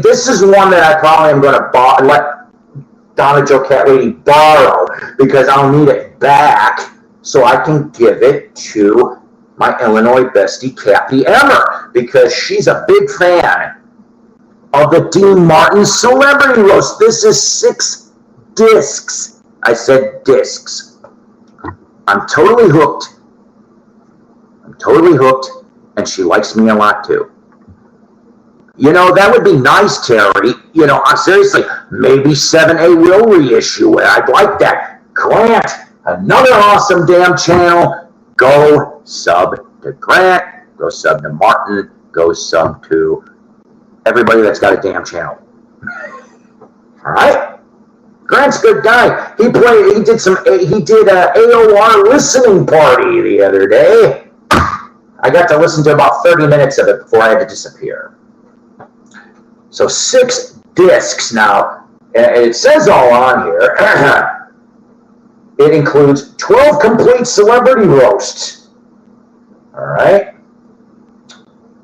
this is one that I probably am going to let Donna Joe Cat Lady borrow, because I'll need it back so I can give it to my Illinois bestie, Kathy Emmer, because she's a big fan of the Dean Martin Celebrity Roast. This is 6 discs. I said discs. I'm totally hooked. And she likes me a lot too. You know, that would be nice, Terry. You know, seriously, maybe 7A will reissue it. I'd like that. Grant, another awesome damn channel. Go sub to Grant. Go sub to Martin. Go sub to everybody that's got a damn channel. All right? Grant's a good guy. He did a AOR listening party the other day. I got to listen to about 30 minutes of it before I had to disappear. So 6 discs now. It says all on here. It includes 12 complete celebrity roasts. All right.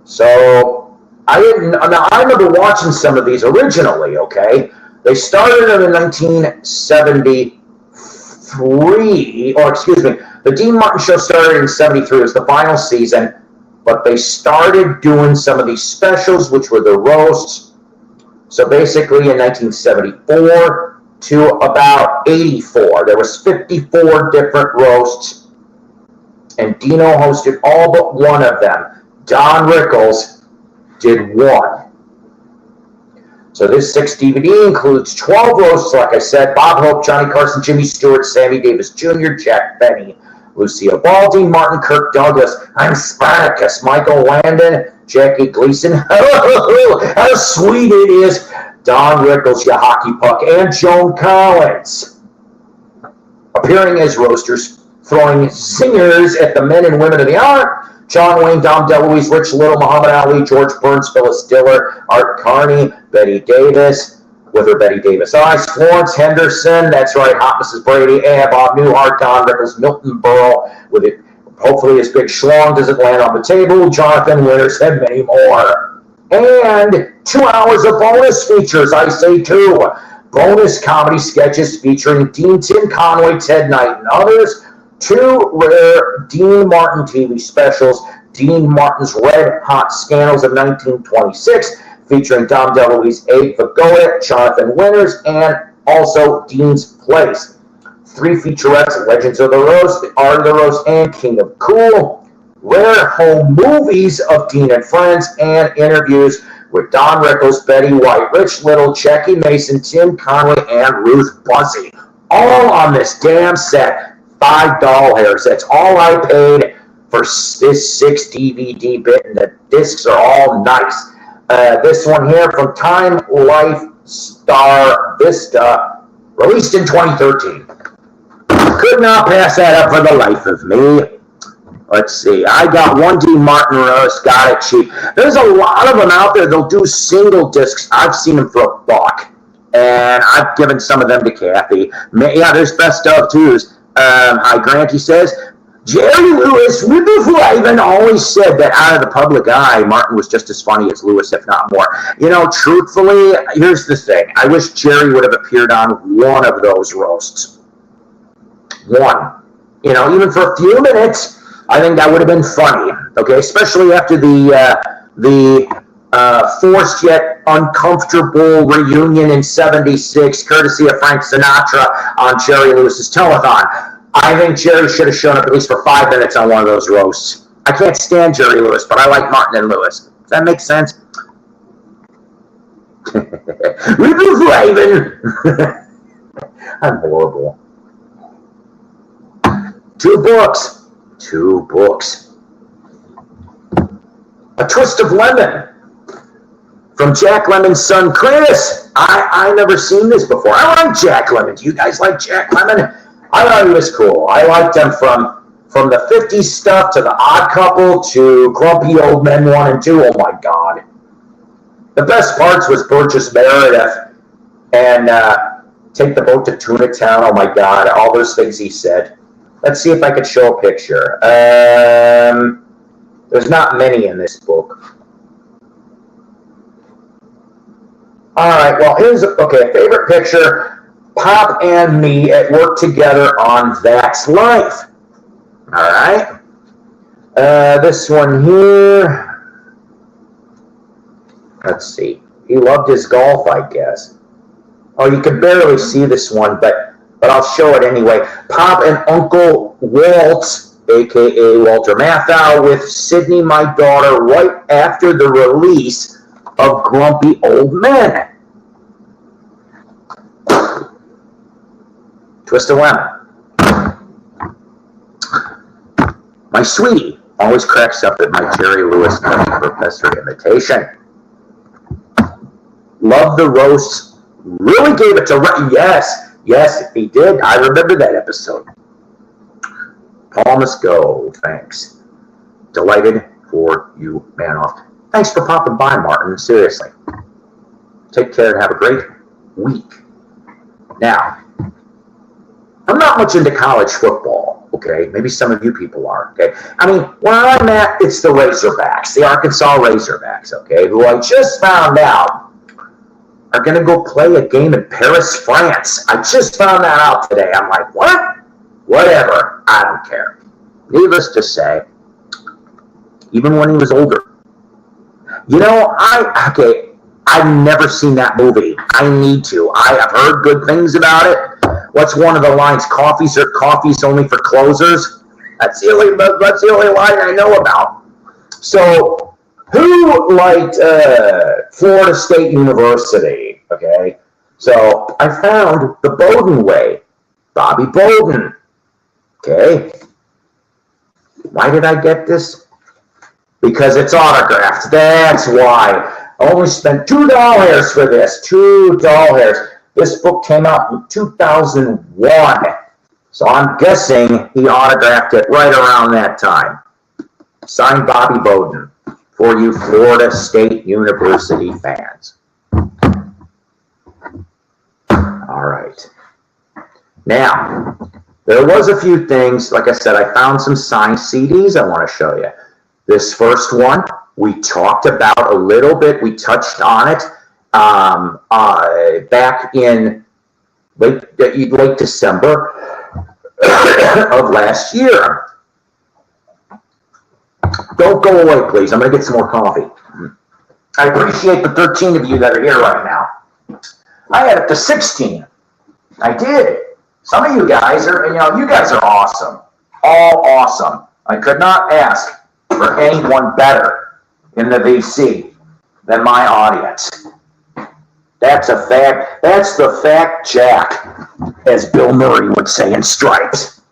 So I remember watching some of these originally. Okay, they started in 1973, or excuse me. The Dean Martin show started in 73. It was the final season, but they started doing some of these specials, which were the roasts. So basically in 1974 to about 84, there was 54 different roasts, and Dino hosted all but one of them. Don Rickles did one. So this 6 DVD includes 12 roasts, like I said: Bob Hope, Johnny Carson, Jimmy Stewart, Sammy Davis Jr., Jack Benny, Lucille Ball, Dean Martin, Kirk Douglas, I'm Spartacus, Michael Landon, Jackie Gleason. How sweet it is. Don Rickles, ya hockey puck, and Joan Collins appearing as roasters, throwing zingers at the men and women of the hour. John Wayne, Dom DeLuise, Rich Little, Muhammad Ali, George Burns, Phyllis Diller, Art Carney, Betty Davis, with her Betty Davis eyes, Florence Henderson, that's right, Hot Mrs. Brady, and Bob Newhart, Don Rickles, Milton Berle, with it, hopefully his big schlong doesn't land on the table, Jonathan Winters, and many more. And 2 hours of bonus features, I say 2. Bonus comedy sketches featuring Dean, Tim Conway, Ted Knight, and others. 2 rare Dean Martin TV specials, Dean Martin's Red Hot Scandals of 1926, featuring Dom DeLuise, Abe Vigoda, Jonathan Winters, and also Dean's Place. 3 featurettes, Legends of the Roast, The Art of the Roast, and King of Cool. Rare home movies of Dean and Friends, and interviews with Don Rickles, Betty White, Rich Little, Jackie Mason, Tim Conway, and Ruth Buzzy. All on this damn set. 5 doll hairs. That's all I paid for this 6 DVD bit, and the discs are all nice. This one here from Time Life Star Vista, released in 2013. Could not pass that up for the life of me. Let's see. I got one D Martin Rose, got it cheap. There's a lot of them out there. They'll do single discs. I've seen them for $1. And I've given some of them to Kathy. Yeah, there's best of twos. Hi, Grant, he says. Jerry Lewis, Ribbleflavin always said that out of the public eye, Martin was just as funny as Lewis, if not more. You know, truthfully, here's the thing. I wish Jerry would have appeared on one of those roasts. One. You know, even for a few minutes, I think that would have been funny. Okay, especially after the forced yet uncomfortable reunion in '76, courtesy of Frank Sinatra on Jerry Lewis's telethon. I think Jerry should have shown up at least for 5 minutes on one of those roasts. I can't stand Jerry Lewis, but I like Martin and Lewis. Does that make sense? Ribbleflavin. I'm horrible. 2 books. 2 books. A Twist of Lemon from Jack Lemmon's son, Chris. I never seen this before. I like Jack Lemmon. Do you guys like Jack Lemmon? I thought he was cool. I liked him from the 50s stuff to The Odd Couple to Grumpy Old Men 1 and 2. Oh, my God. The best parts was Burgess Meredith and Take the Boat to Tuna Town. Oh, my God. All those things he said. Let's see if I could show a picture. There's not many in this book. All right, well, here's a favorite picture. Pop and me at work together on That's Life. All right. This one here. Let's see. He loved his golf, I guess. Oh, you can barely see this one, but I'll show it anyway. Pop and Uncle Walt, a.k.a. Walter Matthau, with Sydney, my daughter, right after the release of Grumpy Old Men. Twist of Lemon. My sweetie always cracks up at my Jerry Lewis professor imitation. Love the roasts. Really gave it to... Yes, he did. I remember that episode. Paul must go. Thanks. Delighted for you, man off. Thanks for popping by, Martin. Seriously. Take care and have a great week. Now, I'm not much into college football, okay? Maybe some of you people are, okay? I mean, where I'm at, it's the Razorbacks, the Arkansas Razorbacks, okay, who I just found out are going to go play a game in Paris, France. I just found that out today. I'm like, what? Whatever. I don't care. Needless to say, even when he was older. You know, I've never seen that movie. I need to. I have heard good things about it. What's one of the lines? Coffee's only for closers. That's the only line I know about. So, who liked Florida State University? Okay, so I found The Bowden Way, Bobby Bowden. Okay, why did I get this? Because it's autographed. That's why. I only spent $2 for this. $2. This book came out in 2001. So I'm guessing he autographed it right around that time. Signed Bobby Bowden for you Florida State University fans. All right. Now, there was a few things. Like I said, I found some signed CDs I want to show you. This first one, we talked about a little bit. We touched on it back in late December of last year. Don't go away, please. I'm going to get some more coffee. I appreciate the 13 of you that are here right now. I had up to 16. I did. Some of you guys are, you guys are awesome. All awesome. I could not ask for anyone better in the VC than my audience. That's a fact. That's the fact, Jack, as Bill Murray would say in Stripes.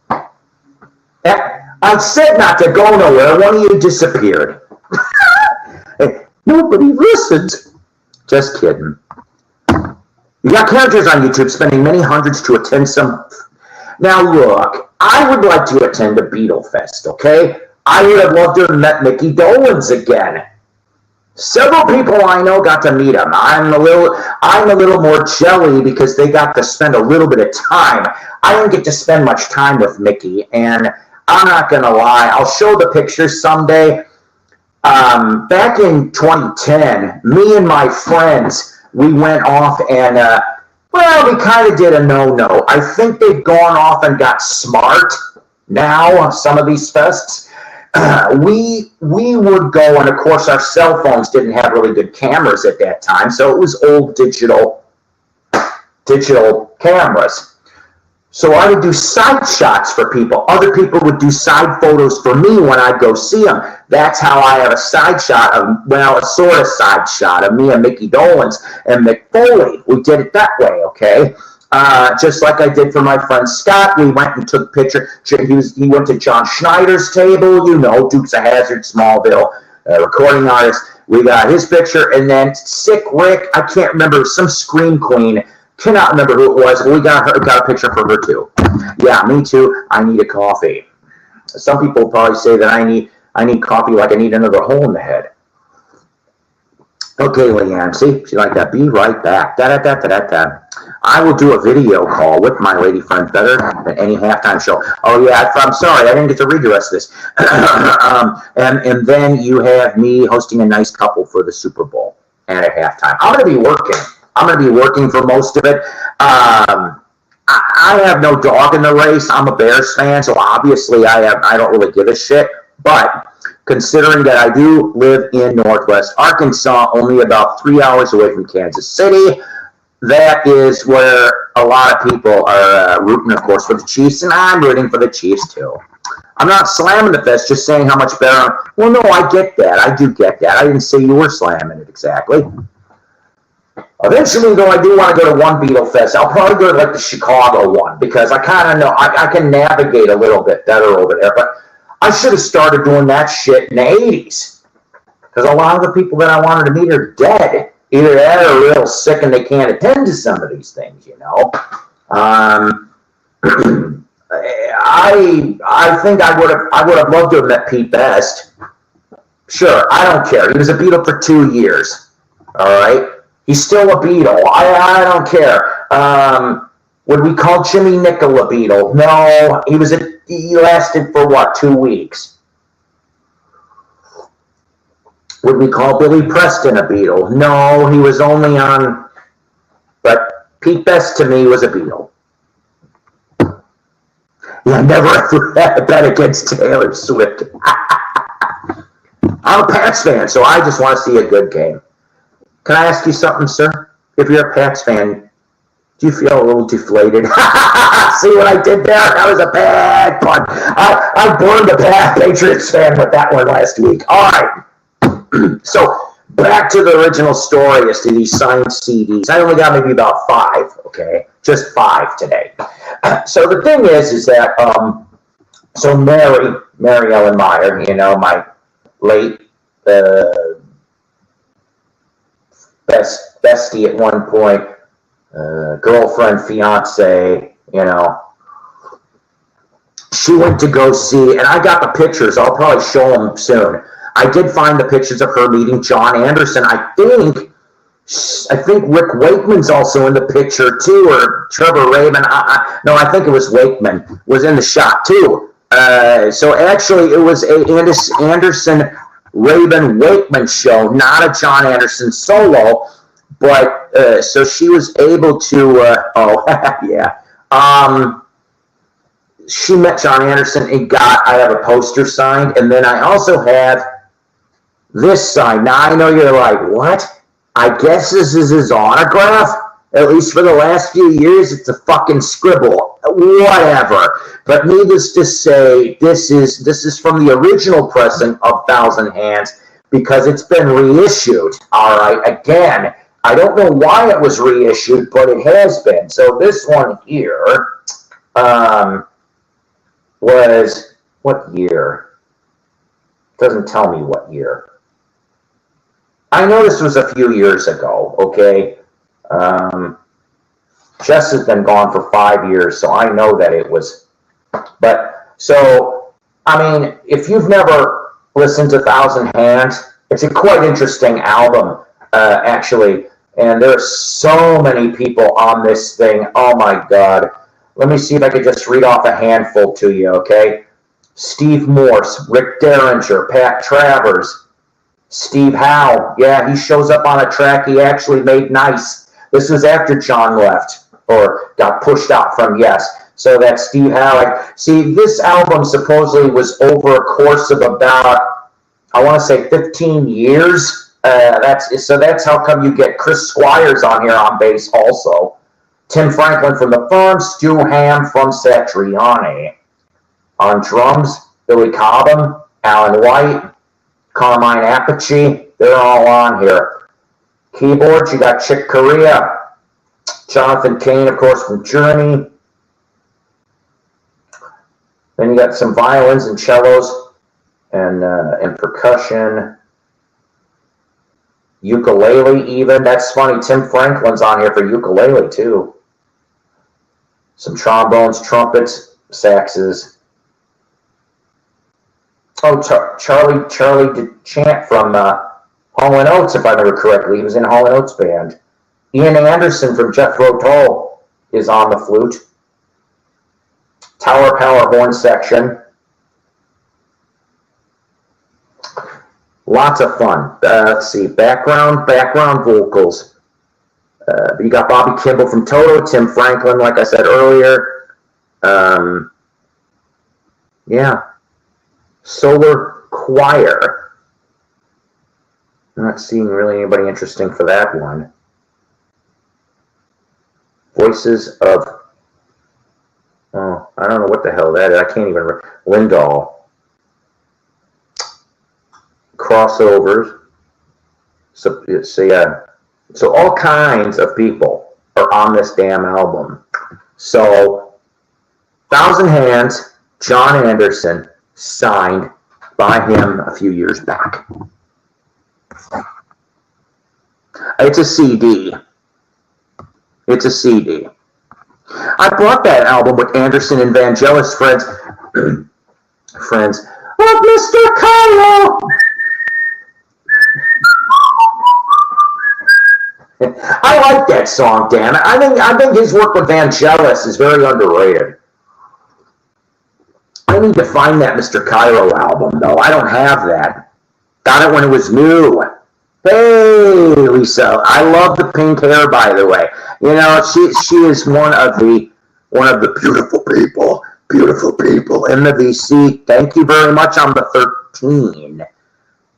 I said not to go nowhere. One of you disappeared. Nobody listens. Just kidding. You got characters on YouTube spending many hundreds to attend some. Now look, I would like to attend a Beetle Fest, okay? I would have loved to have met Mickey Dolenz again. Several people I know got to meet him. I'm a little more jelly because they got to spend a little bit of time. I didn't get to spend much time with Mickey, and I'm not gonna lie. I'll show the pictures someday. Back in 2010, me and my friends, we went off and well, we kind of did a no-no. I think they've gone off and got smart now. Some of these fests. We would go, and of course our cell phones didn't have really good cameras at that time, so it was old digital cameras. So I would do side shots for people. Other people would do side photos for me when I'd go see them. That's how I have a side shot of, well, a sort of side shot of me and Mickey Dolenz and Mick Foley. We did it that way, okay? Just like I did for my friend Scott. We went and took pictures. He went to John Schneider's table, you know, Dukes of Hazzard, Smallville, recording artist. We got his picture, and then Sick Rick, I can't remember, some Scream Queen, cannot remember who it was, but we got a picture for her too. Yeah, me too. I need a coffee. Some people probably say that I need coffee like I need another hole in the head. Okay, Leanne, see, she like that. Be right back. Da-da-da-da-da-da. I will do a video call with my lady friend better than any halftime show. Oh, yeah, I'm sorry. I didn't get to read the rest of this. And then you have me hosting a nice couple for the Super Bowl and at halftime. I'm going to be working. I'm going to be working for most of it. I have no dog in the race. I'm a Bears fan, so obviously I don't really give a shit. But considering that I do live in Northwest Arkansas, only about 3 hours away from Kansas City, that is where a lot of people are rooting, of course, for the Chiefs, and I'm rooting for the Chiefs too. I'm not slamming the fest, just saying how much better. Well, no, I get that. I do get that. I didn't say you were slamming it exactly. Eventually, though, I do want to go to one Beetle Fest. I'll probably go to like the Chicago one because I kind of know I can navigate a little bit better over there. But I should have started doing that shit in the 80s because a lot of the people that I wanted to meet are dead. Either that or real sick and they can't attend to some of these things, you know. I think I would have loved to have met Pete Best. Sure, I don't care. He was a Beatle for 2 years. All right. He's still a Beatle. I don't care. Would we call Jimmy Nicol a Beatle? No, he lasted for what, 2 weeks? Would we call Billy Preston a Beatle? No, he was only on. But Pete Best to me was a Beatle. Yeah, never ever had a bet against Taylor Swift. I'm a Pats fan, so I just want to see a good game. Can I ask you something, sir? If you're a Pats fan, do you feel a little deflated? See what I did there? That was a bad pun. I burned a bad Patriots fan with that one last week. All right. So back to the original story as to these signed CDs. I only got maybe about 5, okay? Just 5 today. So the thing is that, so Mary Ellen Meyer, you know, my late bestie at one point, girlfriend, fiance, you know, she went to go see, and I got the pictures. I'll probably show them soon. I did find the pictures of her meeting John Anderson. I think Rick Wakeman's also in the picture too, or Trevor Rabin. No, I think it was Wakeman was in the shot too. So actually, it was a Anderson Rabin Wakeman show, not a John Anderson solo. But so she was able to. Yeah. She met John Anderson and I have a poster signed, and then I also have this signed. Now I know you're like, what? I guess this is his autograph. At least for the last few years, it's a fucking scribble. Whatever. But needless to say, this is from the original pressing of Thousand Hands because it's been reissued. All right. Again, I don't know why it was reissued, but it has been. So this one here was What year? Doesn't tell me what year. I know this was a few years ago, okay? Jess has been gone for 5 years, so I know that it was. But, so, I mean, if you've never listened to Thousand Hands, it's a quite interesting album, actually. And there are so many people on this thing. Oh, my God. Let me see if I could just read off a handful to you, okay? Steve Morse, Rick Derringer, Pat Travers, Steve Howe. Yeah, he shows up on a track he actually made nice. This was after John left or got pushed out from Yes. So that's Steve Howe. See, this album supposedly was over a course of about, I want to say 15 years. That's how come you get Chris Squires on here on bass also. Tim Franklin from The Firm, Stu Hamm from Satriani. On drums, Billy Cobham, Alan White, Carmine Appice, they're all on here. Keyboards, you got Chick Corea, Jonathan Cain, of course, from Journey. Then you got some violins and cellos and percussion. Ukulele even. That's funny. Tim Franklin's on here for ukulele too. Some trombones, trumpets, saxes. Oh, Charlie DeChant from Hall & Oates, if I remember correctly. He was in Hall & Oates band. Ian Anderson from Jethro Tull is on the flute. Tower Power horn section. Lots of fun. Let's see, background vocals. You got Bobby Kimball from Toto, Tim Franklin, like I said earlier. Yeah. Solar Choir. I'm not seeing really anybody interesting for that one. Voices of, oh, I don't know what the hell that is. I can't even remember. Lindahl. Crossovers. So yeah. So all kinds of people are on this damn album. So, Thousand Hands, John Anderson, signed by him a few years back. It's a CD. It's a CD. I bought that album with Anderson and Vangelis, friends of Mr. Cairo. I like that song, damn it. I think his work with Vangelis is very underrated. I need to find that Mr. Cairo album, though. I don't have that. Got it when it was new. Hey, Lisa. I love the pink hair, by the way. You know, she is one of the beautiful people in the VC. Thank you very much on the 13.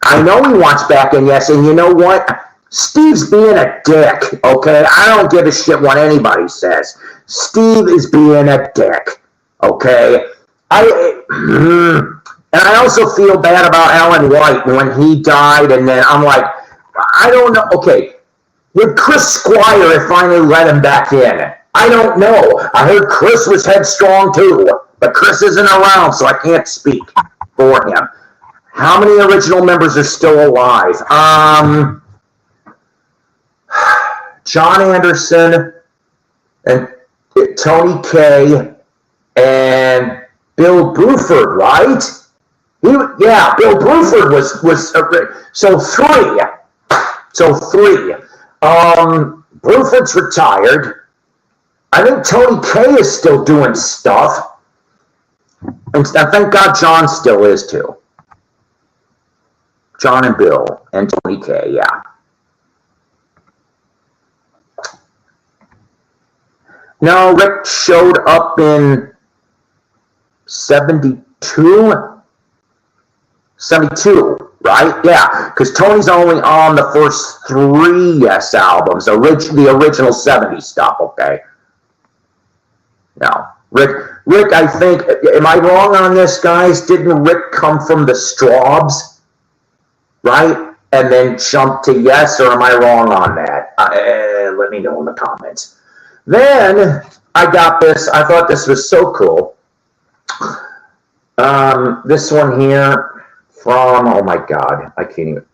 I know he wants back in Yes, and you know what? Steve's being a dick, okay? I don't give a shit what anybody says. Steve is being a dick, okay? And I also feel bad about Alan White when he died, and then I'm like, I don't know. Okay, with Chris Squire, finally let him back in. I don't know. I heard Chris was headstrong too, but Chris isn't around, so I can't speak for him. How many original members are still alive? John Anderson and Tony Kaye and Bill Bruford, right? Yeah, Bill Bruford was so three. Bruford's retired. I think Tony Kaye is still doing stuff, and thank God John still is too. John and Bill and Tony Kaye, yeah. No, Rick showed up in 72, right? Yeah, because Tony's only on the first 3 Yes albums, the original 70s stuff, okay? No, Rick, I think, am I wrong on this, guys? Didn't Rick come from the Straubs, right? And then jump to Yes, or am I wrong on that? Let me know in the comments. Then I got this. I thought this was so cool. This one here from, oh my God, I can't even,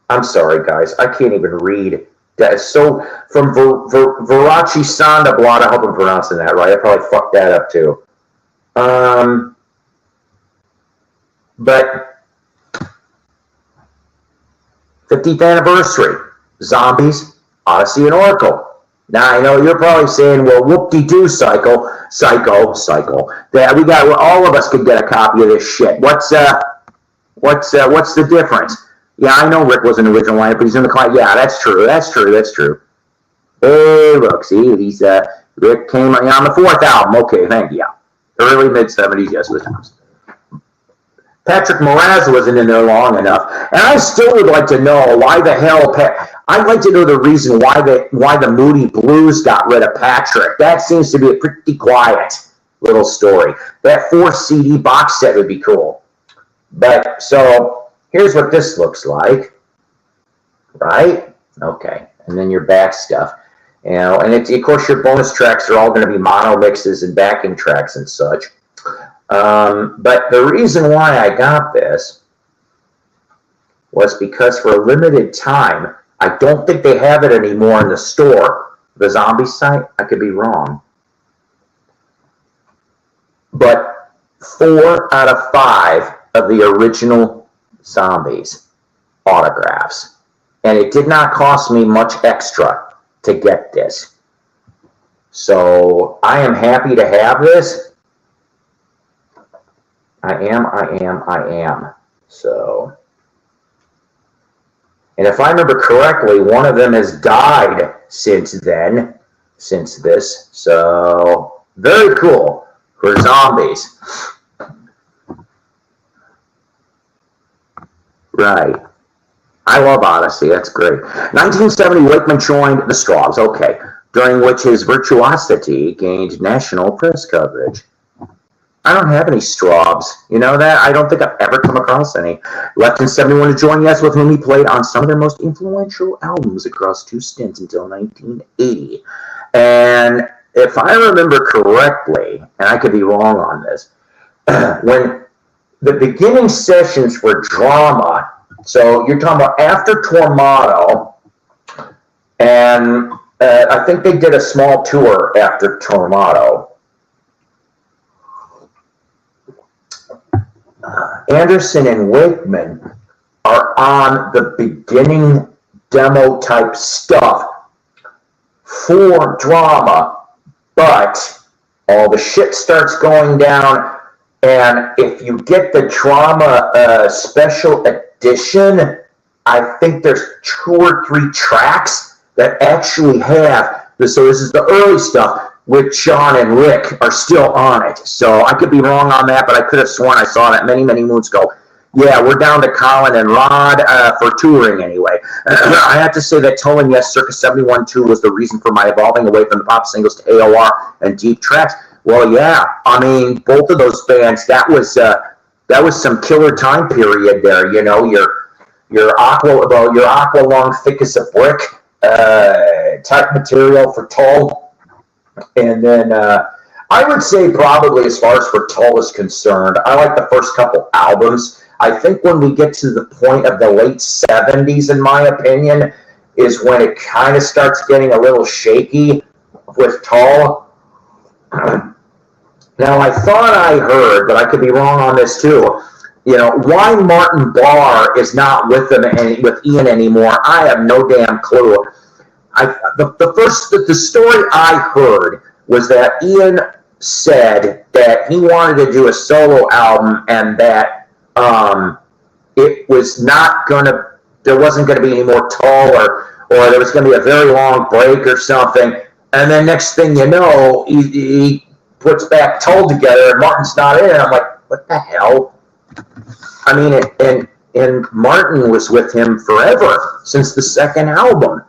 I'm sorry, guys, I can't even read. That. So, from Verace Sandablad, I hope I'm pronouncing that right. I probably fucked that up too. But 50th anniversary, Zombies, Odyssey, and Oracle. Now I know you're probably saying, "Well, whoop-de-doo, Psyko. That we got. Well, all of us could get a copy of this shit. What's the difference?" Yeah, I know Rick wasn't original line, but he's in the client. Yeah, that's true. Hey, look, see, he's Rick came on the fourth album. Okay, thank you. Yeah. Early mid-70s, yes, was times. Patrick Moraz wasn't in there long enough, and I still would like to know why the hell. I'd like to know the reason why the Moody Blues got rid of Patrick. That seems to be a pretty quiet little story. That 4 CD box set would be cool. But so here's what this looks like, right? Okay, and then your back stuff, and of course your bonus tracks are all going to be mono mixes and backing tracks and such. But the reason why I got this was because for a limited time, I don't think they have it anymore in the store, the Zombie site. I could be wrong. But 4 out of 5 of the original Zombies autographs. And it did not cost me much extra to get this. So I am happy to have this. I am. So, and if I remember correctly, one of them has died since this. So, very cool for Zombies. Right. I love Odyssey. That's great. 1970, Wakeman joined the Straws. Okay. During which his virtuosity gained national press coverage. I don't have any Straubs. You know that? I don't think I've ever come across any. Left in 71 to join Yes, with whom he played on some of their most influential albums across 2 stints until 1980. And if I remember correctly, and I could be wrong on this, when the beginning sessions were Drama, so you're talking about after Tormato, and I think they did a small tour after Tormato. Anderson and Wakeman are on the beginning demo type stuff for Drama, but all the shit starts going down, and if you get the Drama special edition, I think there's 2 or 3 tracks that actually have this. So this is the early stuff with Sean and Rick are still on it. So I could be wrong on that, but I could have sworn I saw that many, many moons ago. Yeah, we're down to Colin and Rod for touring anyway. I have to say that Tolan Yes Circa 71-2 was the reason for my evolving away from the pop singles to AOR and deep tracks. Well, yeah, I mean, both of those bands, that was some killer time period there. You know, your Aqua Long Thick as a Brick type material for Tull. And then I would say probably as far as for Tull is concerned, I like the first couple albums. I think when we get to the point of the late 70s, in my opinion, is when it kind of starts getting a little shaky with Tull. Now, I thought I heard, but I could be wrong on this too, you know, why Martin Barr is not with them with Ian anymore, I have no damn clue. The story I heard was that Ian said that he wanted to do a solo album and that it was not gonna, there wasn't gonna be any more Tull, or there was gonna be a very long break or something. And then next thing you know, he puts back Tull together and Martin's not in it. I'm like, what the hell? I mean, and Martin was with him forever since the second album.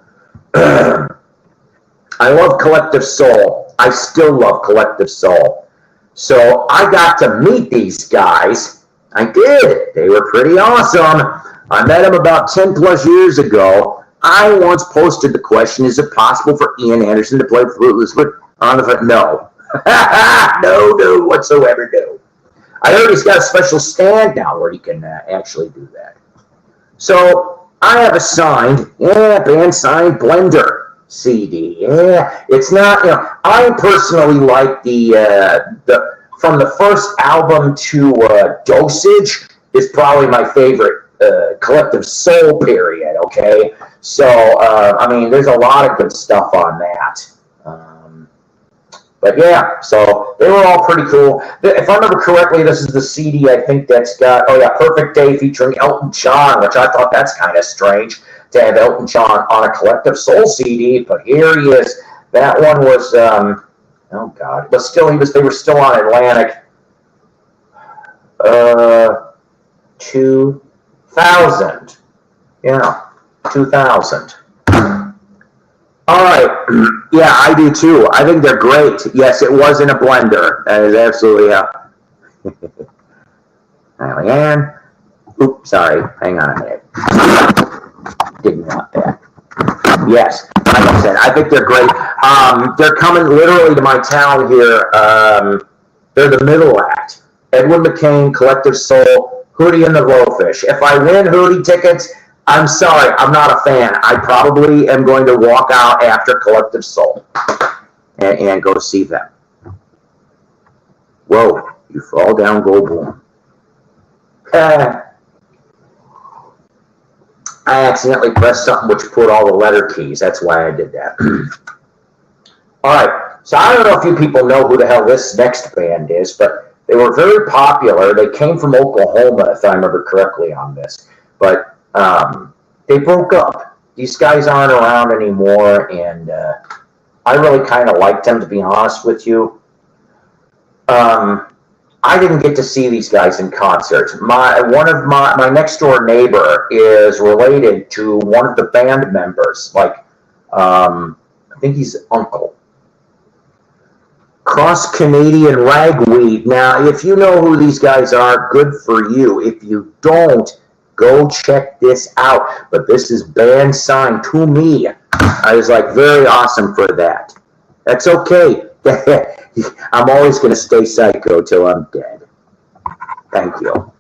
I love Collective Soul. I still love Collective Soul. So I got to meet these guys. I did. They were pretty awesome. I met them about 10 plus years ago. I once posted the question, is it possible for Ian Anderson to play Fruitless? But on the front, no. No, whatsoever, no. I heard he's got a special stand now where he can actually do that. So I have a signed, band signed Blender CD. Yeah, it's not, I personally like the from the first album to Dosage is probably my favorite Collective Soul period, okay? So, I mean, there's a lot of good stuff on that. But yeah, so they were all pretty cool. If I remember correctly, this is the CD I think that's got, Perfect Day featuring Elton John, which I thought that's kind of strange to have Elton John on a Collective Soul CD, but here he is. That one was, oh God, but still, they were still on Atlantic. 2000. Yeah, 2000. All right. Yeah, I do too. I think they're great. Yes, it was in a blender. That is absolutely and oops, sorry. Hang on a minute. Didn't want that. Yes, like I said, I think they're great. They're coming literally to my town here. They're the middle act. Edwin McCain, Collective Soul, Hootie and the Blowfish. If I win Hootie tickets, I'm sorry, I'm not a fan. I probably am going to walk out after Collective Soul and go see them. Whoa, you fall down, go boom. I accidentally pressed something which put all the letter keys. That's why I did that. All right, so I don't know if you people know who the hell this next band is, but they were very popular. They came from Oklahoma, if I remember correctly on this. But they broke up. These guys aren't around anymore, and I really kind of liked them, to be honest with you. I didn't get to see these guys in concert. My next door neighbor is related to one of the band members. Like, I think he's uncle. Cross Canadian Ragweed. Now, if you know who these guys are, good for you. If you don't, go check this out. But this is band signed to me. I was like, very awesome for that. That's okay. I'm always going to stay psycho till I'm dead. Thank you.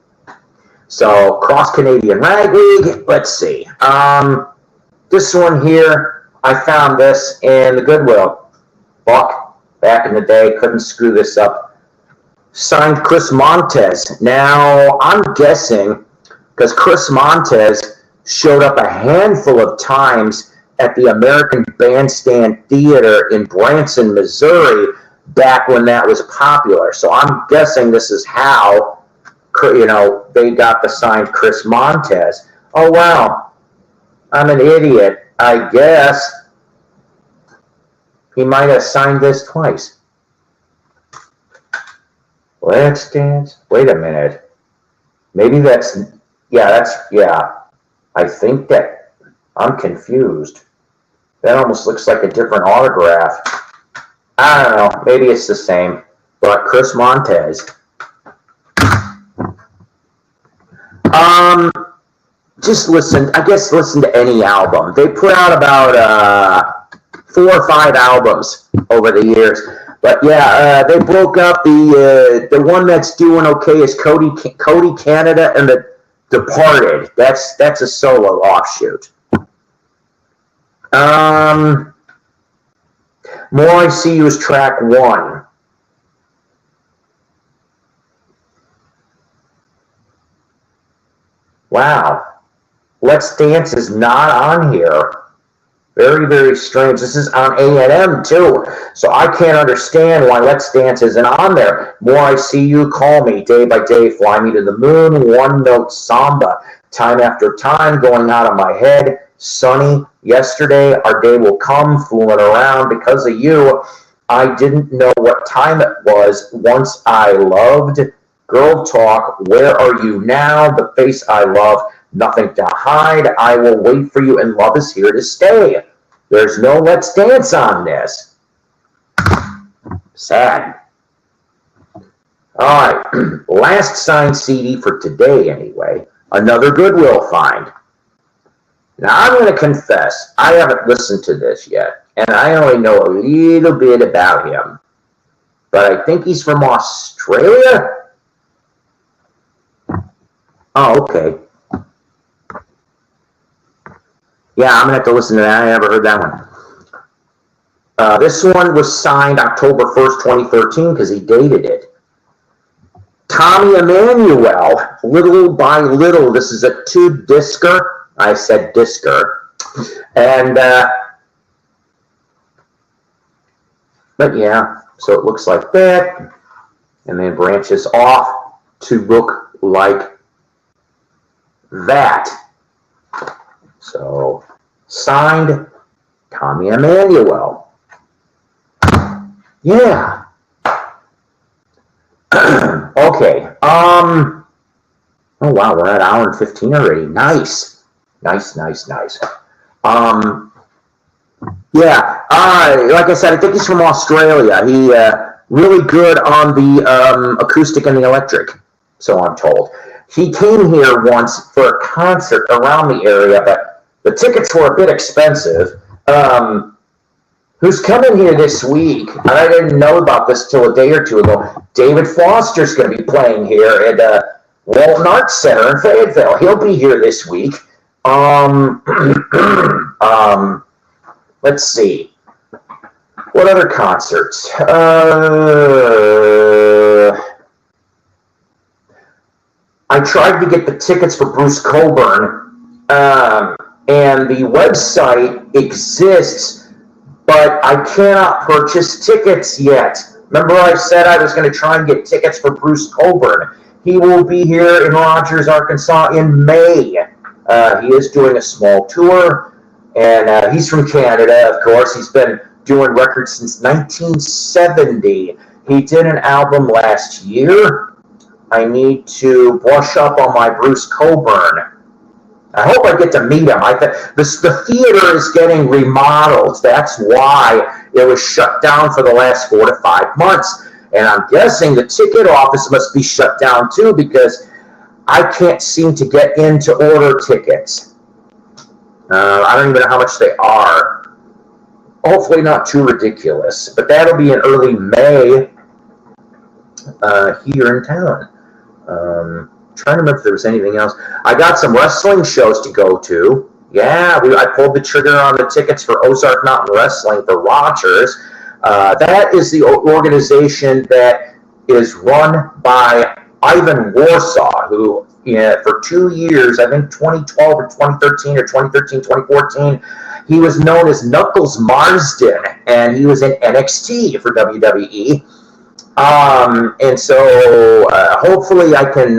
So, Cross Canadian Ragweed. Let's see. This one here, I found this in the Goodwill. Buck. Back in the day, couldn't screw this up. Signed Chris Montez. Now, I'm guessing, because Chris Montez showed up a handful of times at the American Bandstand Theater in Branson, Missouri, back when that was popular. So I'm guessing this is how, they got the signed Chris Montez. Oh, wow. I'm an idiot, I guess. He might have signed this twice. Let's Dance. Wait a minute. Maybe I think that I'm confused. That almost looks like a different autograph. I don't know. Maybe it's the same. But Chris Montez. Just listen to any album. They put out about 4 or 5 albums over the years. But yeah, they broke up. The one that's doing okay is Cody Canada and the Departed. That's a solo offshoot. More I See You is track 1. Wow. Let's Dance is not on here. Very, very strange. This is on A&M too, so I can't understand why Let's Dance isn't on there. More I See You, Call Me, Day by Day, Fly Me to the Moon, One Note Samba, Time After Time, Going Out of My Head, Sunny, Yesterday, Our Day Will Come, Fooling Around, Because of You, I Didn't Know What Time It Was, Once I Loved, Girl Talk, Where Are You Now, The Face I Love, Nothing to Hide, I Will Wait for You, and Love Is Here to Stay. There's no Let's Dance on this. Sad. All right. Last signed CD for today, anyway. Another Goodwill find. Now, I'm going to confess, I haven't listened to this yet, and I only know a little bit about him. But I think he's from Australia. Oh, okay. Yeah, I'm gonna have to listen to that. I never heard that one. This one was signed October 1st, 2013, because he dated it. Tommy Emmanuel, Little by Little. This is a 2-discer. I said discer. And, but yeah, so it looks like that. And then branches off to look like that. So, signed Tommy Emmanuel. Yeah. Okay. Oh wow, we're at 1:15 already. Nice. Nice. Yeah. Like I said, I think he's from Australia. He really good on the acoustic and the electric, so I'm told. He came here once for a concert around the area, but the tickets were a bit expensive. Who's coming here this week? I didn't know about this till a day or two ago. David Foster's going to be playing here at Walton Arts Center in Fayetteville. He'll be here this week. Let's see. What other concerts? I tried to get the tickets for Bruce Coburn, and the website exists, but I cannot purchase tickets yet. Remember I said I was going to try and get tickets for Bruce Coburn. He will be here in Rogers, Arkansas in May. He is doing a small tour, and he's from Canada, of course. He's been doing records since 1970. He did an album last year. I need to brush up on my Bruce Coburn. I hope I get to meet him. The theater is getting remodeled. That's why it was shut down for the last 4 to 5 months. And I'm guessing the ticket office must be shut down too, because I can't seem to get in to order tickets. I don't even know how much they are. Hopefully not too ridiculous. But that'll be in early May here in town. Trying to remember if there was anything else. I got some wrestling shows to go to. Yeah, I pulled the trigger on the tickets for Ozark Mountain Wrestling for Rogers. That is the organization that is run by Ivan Warsaw, who for 2 years, I think 2012 or 2013 or 2013, 2014, he was known as Knuckles Marsden, and he was in NXT for WWE. And so hopefully I can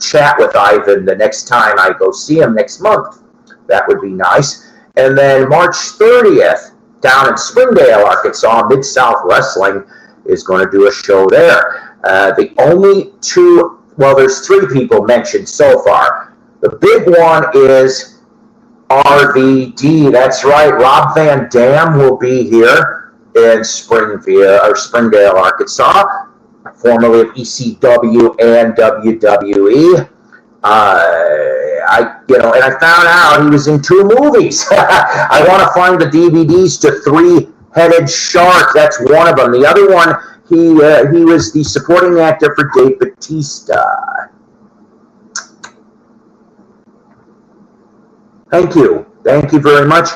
chat with Ivan the next time I go see him next month. That would be nice. And then March 30th, down in Springdale, Arkansas, Mid-South Wrestling is going to do a show there. The only two, well, there's 3 people mentioned so far. The big one is RVD. That's right. Rob Van Dam will be here in Springdale, Arkansas, formerly of ECW and WWE. And I found out he was in 2 movies. I want to find the DVDs to Three-Headed Shark. That's one of them. The other one, he was the supporting actor for Dave Bautista. Thank you very much.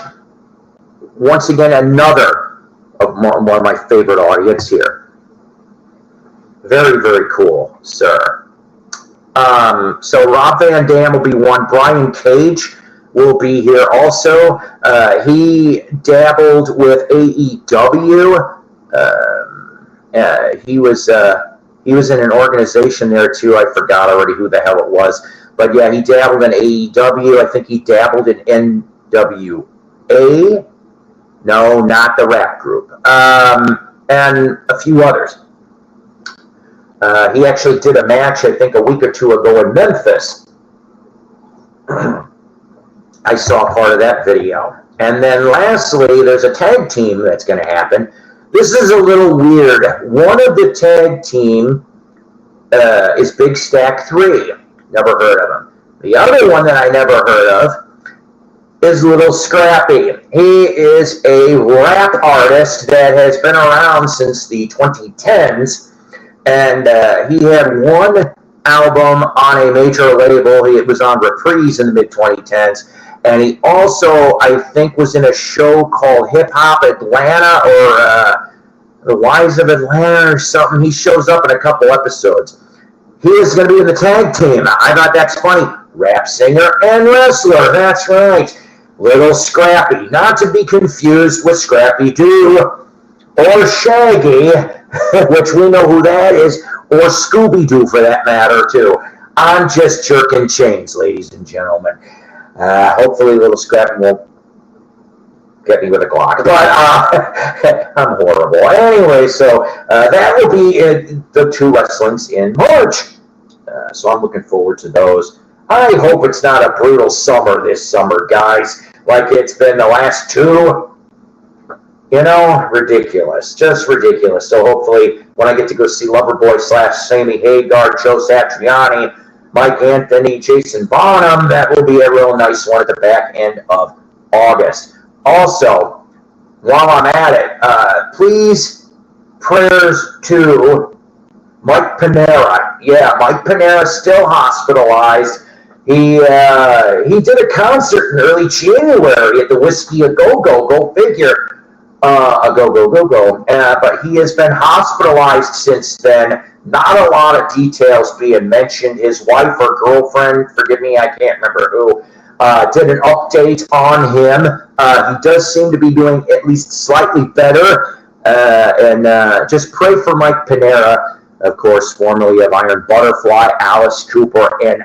Once again, another of one of my favorite audience here. Very, very cool, sir. So Rob Van Dam will be one. Brian Cage will be here also. He dabbled with AEW. He was in an organization there too. I forgot already who the hell it was. But yeah, he dabbled in AEW. I think he dabbled in NWA. No, not the rap group. And a few others. He actually did a match, I think, a week or 2 ago in Memphis. I saw part of that video. And then lastly, there's a tag team that's going to happen. This is a little weird. One of the tag team is Big Stack 3. Never heard of him. The other one that I never heard of is Little Scrappy. He is a rap artist that has been around since the 2010s. And he had one album on a major label. It was on Reprise in the mid-2010s. And he also, I think, was in a show called Hip Hop Atlanta or The Wise of Atlanta or something. He shows up in a couple episodes. He is going to be in the tag team. I thought that's funny. Rap singer and wrestler. That's right. Little Scrappy. Not to be confused with Scrappy Doo or Shaggy, which we know who that is, or Scooby-Doo for that matter, too. I'm just jerking chains, ladies and gentlemen. Hopefully Little Scrappy won't get me with a Glock, but I'm horrible. Anyway, so that will be the two wrestlings in March. So I'm looking forward to those. I hope it's not a brutal summer this summer, guys, like it's been the last two. You know, ridiculous, just ridiculous. So hopefully when I get to go see Loverboy / Sammy Hagar, Joe Satriani, Mike Anthony, Jason Bonham, that will be a real nice one at the back end of August. Also, while I'm at it, please, prayers to Mike Panera. Yeah, Mike Panera is still hospitalized. He did a concert in early January at the Whiskey A Go-Go, go figure. But he has been hospitalized since then. Not a lot of details being mentioned. His wife or girlfriend, forgive me, I can't remember who, did an update on him. He does seem to be doing at least slightly better. And just pray for Mike Panera, of course, formerly of Iron Butterfly, Alice Cooper, and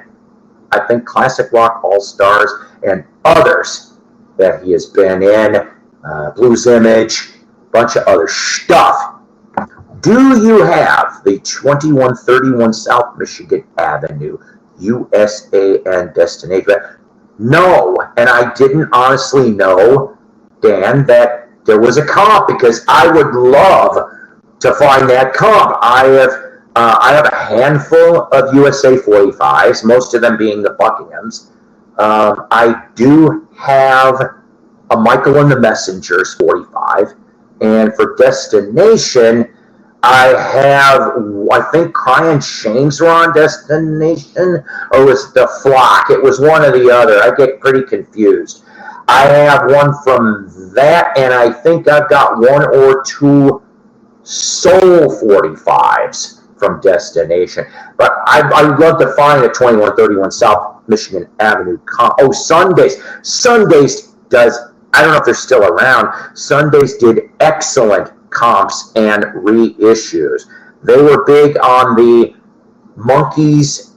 I think Classic Rock All-Stars, and others that he has been in. Blues Image, bunch of other stuff. Do you have the 2131 South Michigan Avenue USAN destination? No, and I didn't honestly know, Dan, that there was a comp, because I would love to find that comp. I have a handful of USA 45s, most of them being the Buckinghams. I do have a Michael and the Messengers 45, and for destination, I think Crying Shames were on destination, or was the Flock? It was one or the other. I get pretty confused. I have one from that, and I think I've got one or two Soul 45s from destination. But I'd love to find a 2131 South Michigan Avenue comp. Oh, Sundays. Sundays does, I don't know if they're still around. Sundays did excellent comps and reissues. They were big on the Monkees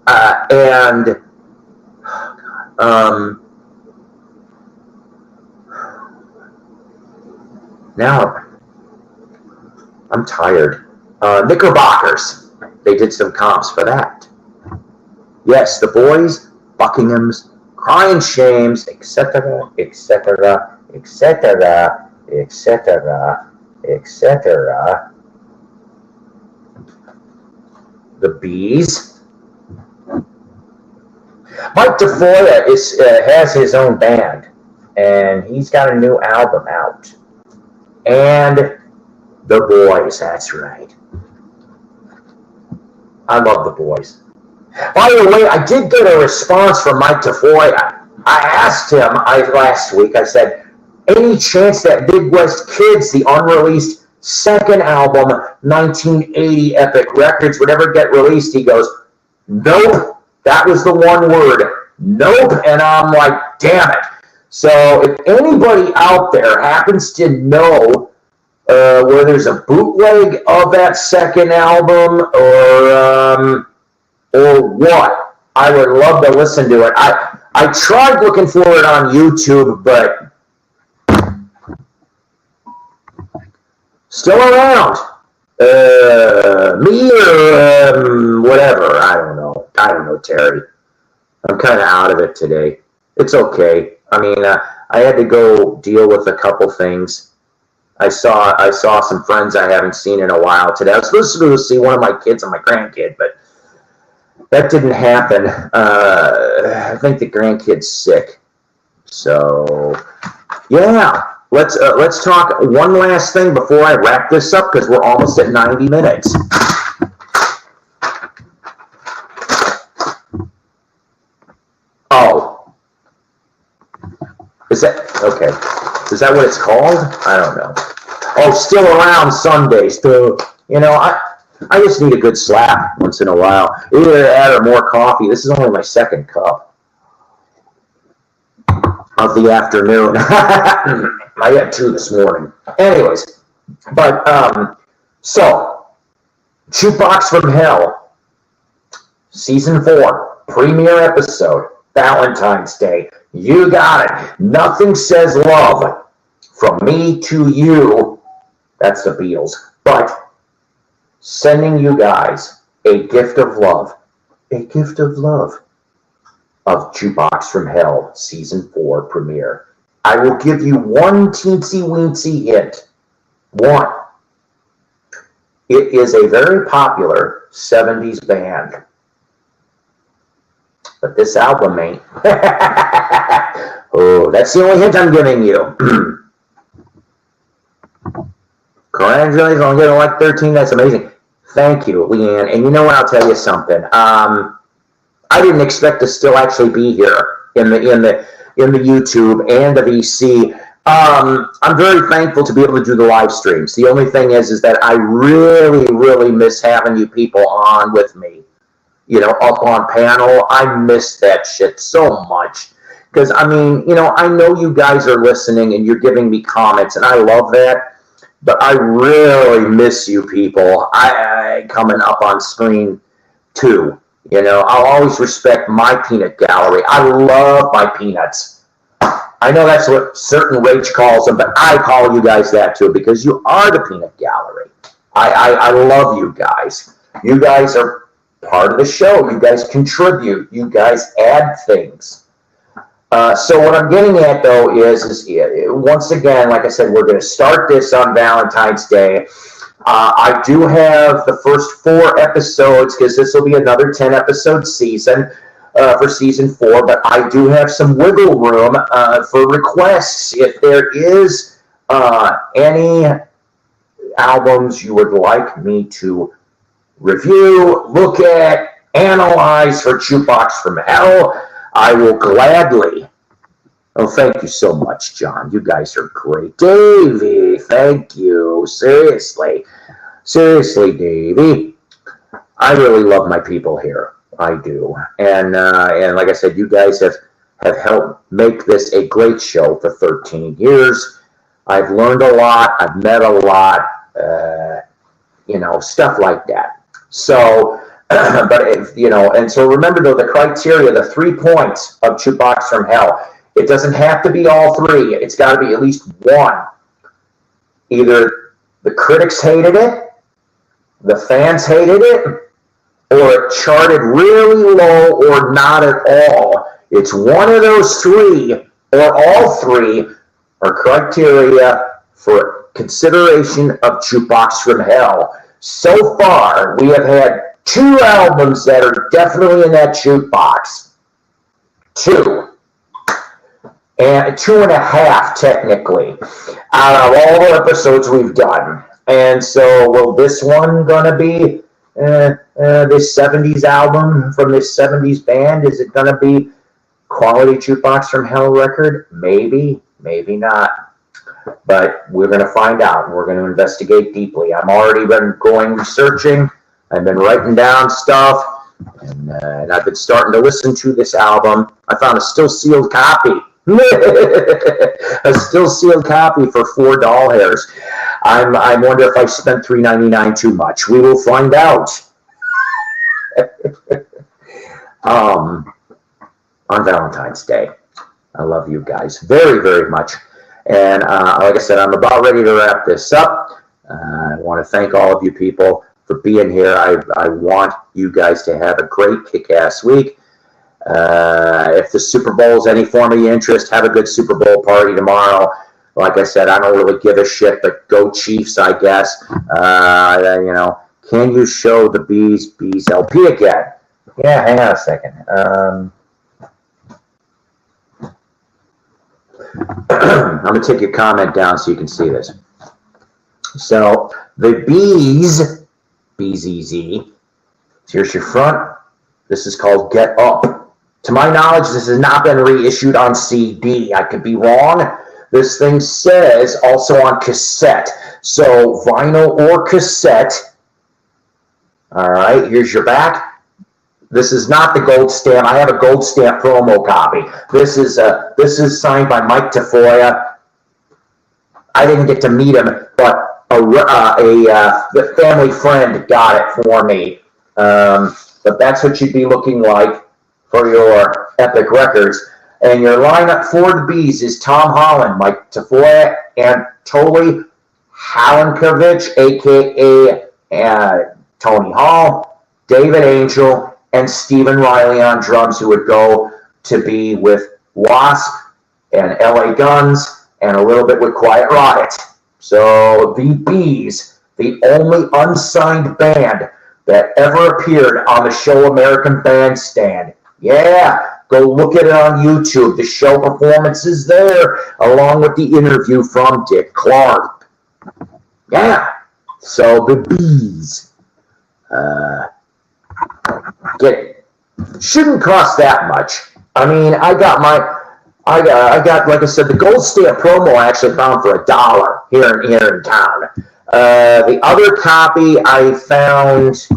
and now I'm tired. Knickerbockers. They did some comps for that. Yes, the Boys, Buckinghams, Crying Shames, etc., etc., etc., etc., etc. The Bees. Mike DeFoya has his own band, and he's got a new album out. And the Boys, that's right. I love the Boys. By the way, I did get a response from Mike DeFoya. I asked him last week, I said, any chance that Midwest Kids, the unreleased second album, 1980 Epic Records, would ever get released? He goes, nope. That was the one word. Nope. And I'm like, damn it. So if anybody out there happens to know where there's a bootleg of that second album or what, I would love to listen to it. I tried looking for it on YouTube, but still around. Me or whatever. I don't know, Terry. I'm kind of out of it today. It's okay. I mean, I had to go deal with a couple things. I saw some friends I haven't seen in a while today. I was supposed to go see one of my kids and my grandkid, but that didn't happen. I think the grandkid's sick. So, yeah. Let's talk one last thing before I wrap this up, because we're almost at 90 minutes. Is that, okay. Is that what it's called? I don't know. Oh, still around Sundays. So, you know, I just need a good slap once in a while. Either that or more coffee. This is only my second cup of the afternoon. I had 2 this morning. Anyways, but, so, Jukebox from Hell, Season 4, premiere episode, Valentine's Day. You got it. Nothing says love from me to you. That's the Beatles. But sending you guys a gift of love. A gift of love of Jukebox from Hell, Season 4 premiere. I will give you one teensy-weensy hint. One. It is a very popular 70s band. But this album ain't. Oh, that's the only hint I'm giving you. Congratulations on getting like 13. That's amazing. Thank you, Leanne. And you know what? I'll tell you something. I didn't expect to still actually be here in the YouTube and the VC. I'm very thankful to be able to do the live streams. The only thing is that I really, really miss having you people on with me. You know, up on panel. I miss that shit so much. Because, I mean, you know, I know you guys are listening and you're giving me comments, and I love that. But I really miss you people. I coming up on screen too. You know, I'll always respect my peanut gallery. I love my peanuts. I know that's what certain Rach calls them, but I call you guys that too because you are the peanut gallery. I love you guys. You guys are part of the show. You guys contribute. You guys add things. So what I'm getting at, though, is once again, like I said, we're going to start this on Valentine's Day. I do have the first 4 episodes, because this will be another 10-episode season for Season 4, but I do have some wiggle room for requests. If there is any albums you would like me to review, look at, analyze for Jukebox from Hell, I will gladly. Oh, thank you so much, John. You guys are great. Davey, thank you. Seriously, Davey. I really love my people here. I do. And like I said, you guys have helped make this a great show for 13 years. I've learned a lot. I've met a lot. You know, stuff like that. So, but if, you know, and so remember though, the criteria, the 3 points of Jukebox from Hell, it doesn't have to be all 3. It's got to be at least 1. Either the critics hated it, the fans hated it, or it charted really low or not at all. It's one of those 3, or all 3 are criteria for consideration of Jukebox from Hell. So far, we have had 2 albums that are definitely in that jukebox. 2. And 2.5, technically, out of all the episodes we've done. And so, will this one gonna be this 70s album from this 70s band? Is it gonna be quality Jukebox from Hell record? Maybe, maybe not. But we're gonna find out, and we're gonna investigate deeply. I've already been going researching. I've been writing down stuff, and I've been starting to listen to this album. I found a still sealed copy. A still sealed copy for $4 hairs. I wonder if I spent $3.99 too much. We will find out. On Valentine's Day. I love you guys very, very much. And like I said, I'm about ready to wrap this up. I want to thank all of you people for being here. I want you guys to have a great kick-ass week. If the Super Bowl is any form of your interest, have a good Super Bowl party tomorrow. Like I said, I don't really give a shit, but go Chiefs, I guess. You know, can you show the Bees LP again? Yeah, hang on a second. I'm going to take your comment down so you can see this. So, the Bees, BZZ, here's your front. This is called Get Up. To my knowledge, this has not been reissued on CD. I could be wrong. This thing says also on cassette. So vinyl or cassette. All right, here's your back. This is not the gold stamp. I have a gold stamp promo copy. This is signed by Mike Tafoya. I didn't get to meet him, but a family friend got it for me. But that's what you'd be looking like for your Epic Records. And your lineup for the Bees is Tom Holland, Mike Tafoya, Anatoly Halenkovich, a.k.a. Tony Hall, David Angel, and Stephen Riley on drums, who would go to be with Wasp and LA Guns and a little bit with Quiet Riot. So the Bees, the only unsigned band that ever appeared on the show American Bandstand. Yeah, go look at it on YouTube. The show performance is there, along with the interview from Dick Clark. Yeah, so the Bees. Get it. Shouldn't cost that much. I mean, I got, like I said, the gold stamp promo I actually found for $1 here in town. The other copy I found,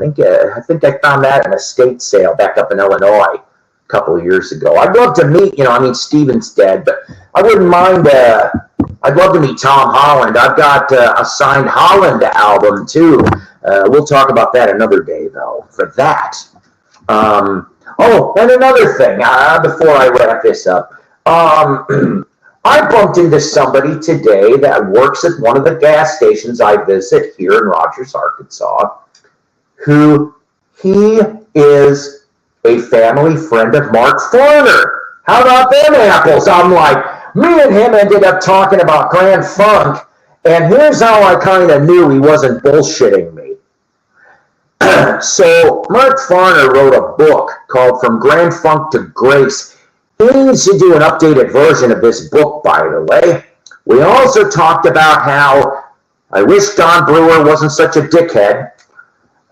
I think I found that in a estate sale back up in Illinois a couple of years ago. I'd love to meet, Steven's dead, but I wouldn't mind, I'd love to meet Tom Holland. I've got a signed Holland album too. We'll talk about that another day though, for that. And another thing, before I wrap this up, I bumped into somebody today that works at one of the gas stations I visit here in Rogers, Arkansas, who he is a family friend of Mark Farner. How about them apples? I'm like, me and him ended up talking about Grand Funk, and here's how I kind of knew he wasn't bullshitting me. So Mark Farner wrote a book called From Grand Funk to Grace. He needs to do an updated version of this book, by the way. We also talked about how I wish Don Brewer wasn't such a dickhead,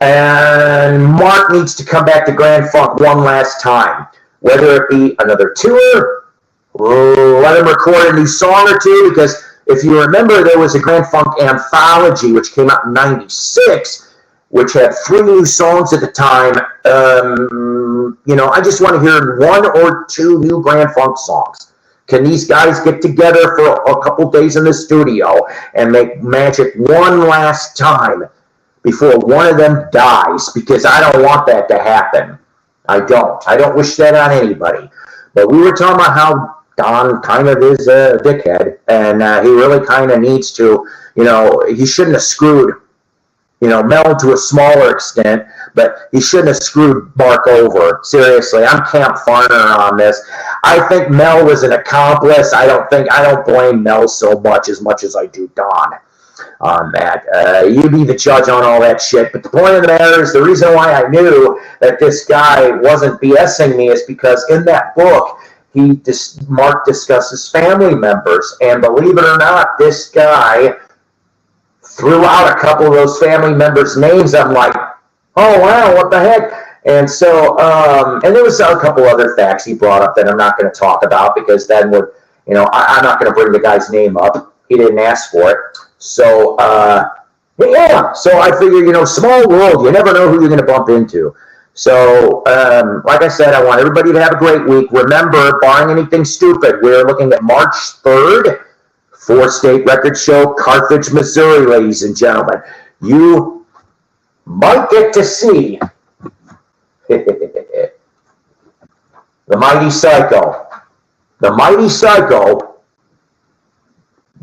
and Mark needs to come back to Grand Funk one last time, whether it be another tour, let him record a new song or two, because if you remember, there was a Grand Funk anthology which came out in '96, which had 3 new songs at the time. I just want to hear 1 or 2 new Grand Funk songs. Can these guys get together for a couple days in the studio and make magic one last time before one of them dies? Because I don't want that to happen. I don't wish that on anybody. But we were talking about how Don kind of is a dickhead, and he really kind of needs to, he shouldn't have screwed Mel to a smaller extent, but he shouldn't have screwed Mark over. Seriously, I'm Camp Farner on this. I think Mel was an accomplice. I don't blame Mel so much as I do Don on that. You be the judge on all that shit. But the point of the matter is, the reason why I knew that this guy wasn't BSing me is because in that book, Mark discusses family members, and believe it or not, this guy threw out a couple of those family members' names. I'm like, oh wow, what the heck? And so, and there was a couple other facts he brought up that I'm not going to talk about, because then would, I'm not going to bring the guy's name up. He didn't ask for it. So, yeah. So I figure, small world, you never know who you're going to bump into. So, like I said, I want everybody to have a great week. Remember, barring anything stupid, we're looking at March 3rd. 4-state record show, Carthage, Missouri, ladies and gentlemen. You might get to see the mighty Psyko. The mighty Psyko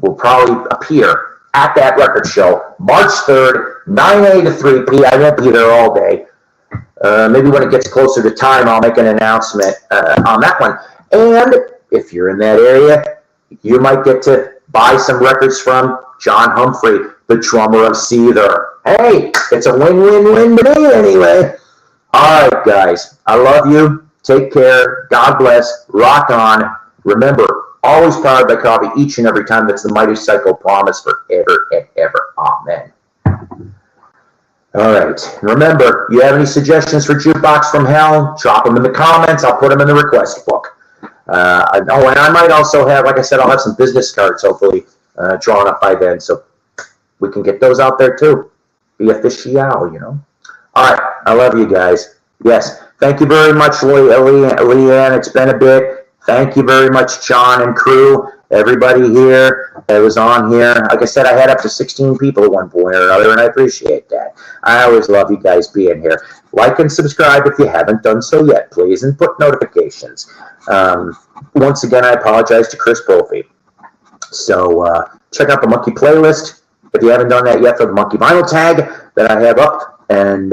will probably appear at that record show March 3rd, 9 a to 3 p. I won't be there all day. Maybe when it gets closer to time, I'll make an announcement on that one. And if you're in that area, you might get to buy some records from John Humphrey, the drummer of Seether. Hey, it's a win-win-win to me anyway. All right, guys. I love you. Take care. God bless. Rock on. Remember, always powered by coffee each and every time. That's the mighty Psyko promise forever and ever. Amen. All right. Remember, you have any suggestions for Jukebox from Hell? Drop them in the comments. I'll put them in the request book. And I might also have, like I said, I'll have some business cards hopefully drawn up by then, so we can get those out there too. Be official, you know. All right. I love you guys. Yes. Thank you very much, Leanne. It's been a bit. Thank you very much, John and crew. Everybody here that was on here. Like I said, I had up to 16 people at one point or another, and I appreciate that. I always love you guys being here. Like and subscribe if you haven't done so yet, please, and put notifications. Once again, I apologize to Chris Brophy. So check out the Monkey playlist if you haven't done that yet for the Monkey Vinyl tag that I have up. And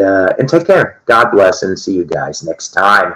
take care. God bless, and see you guys next time.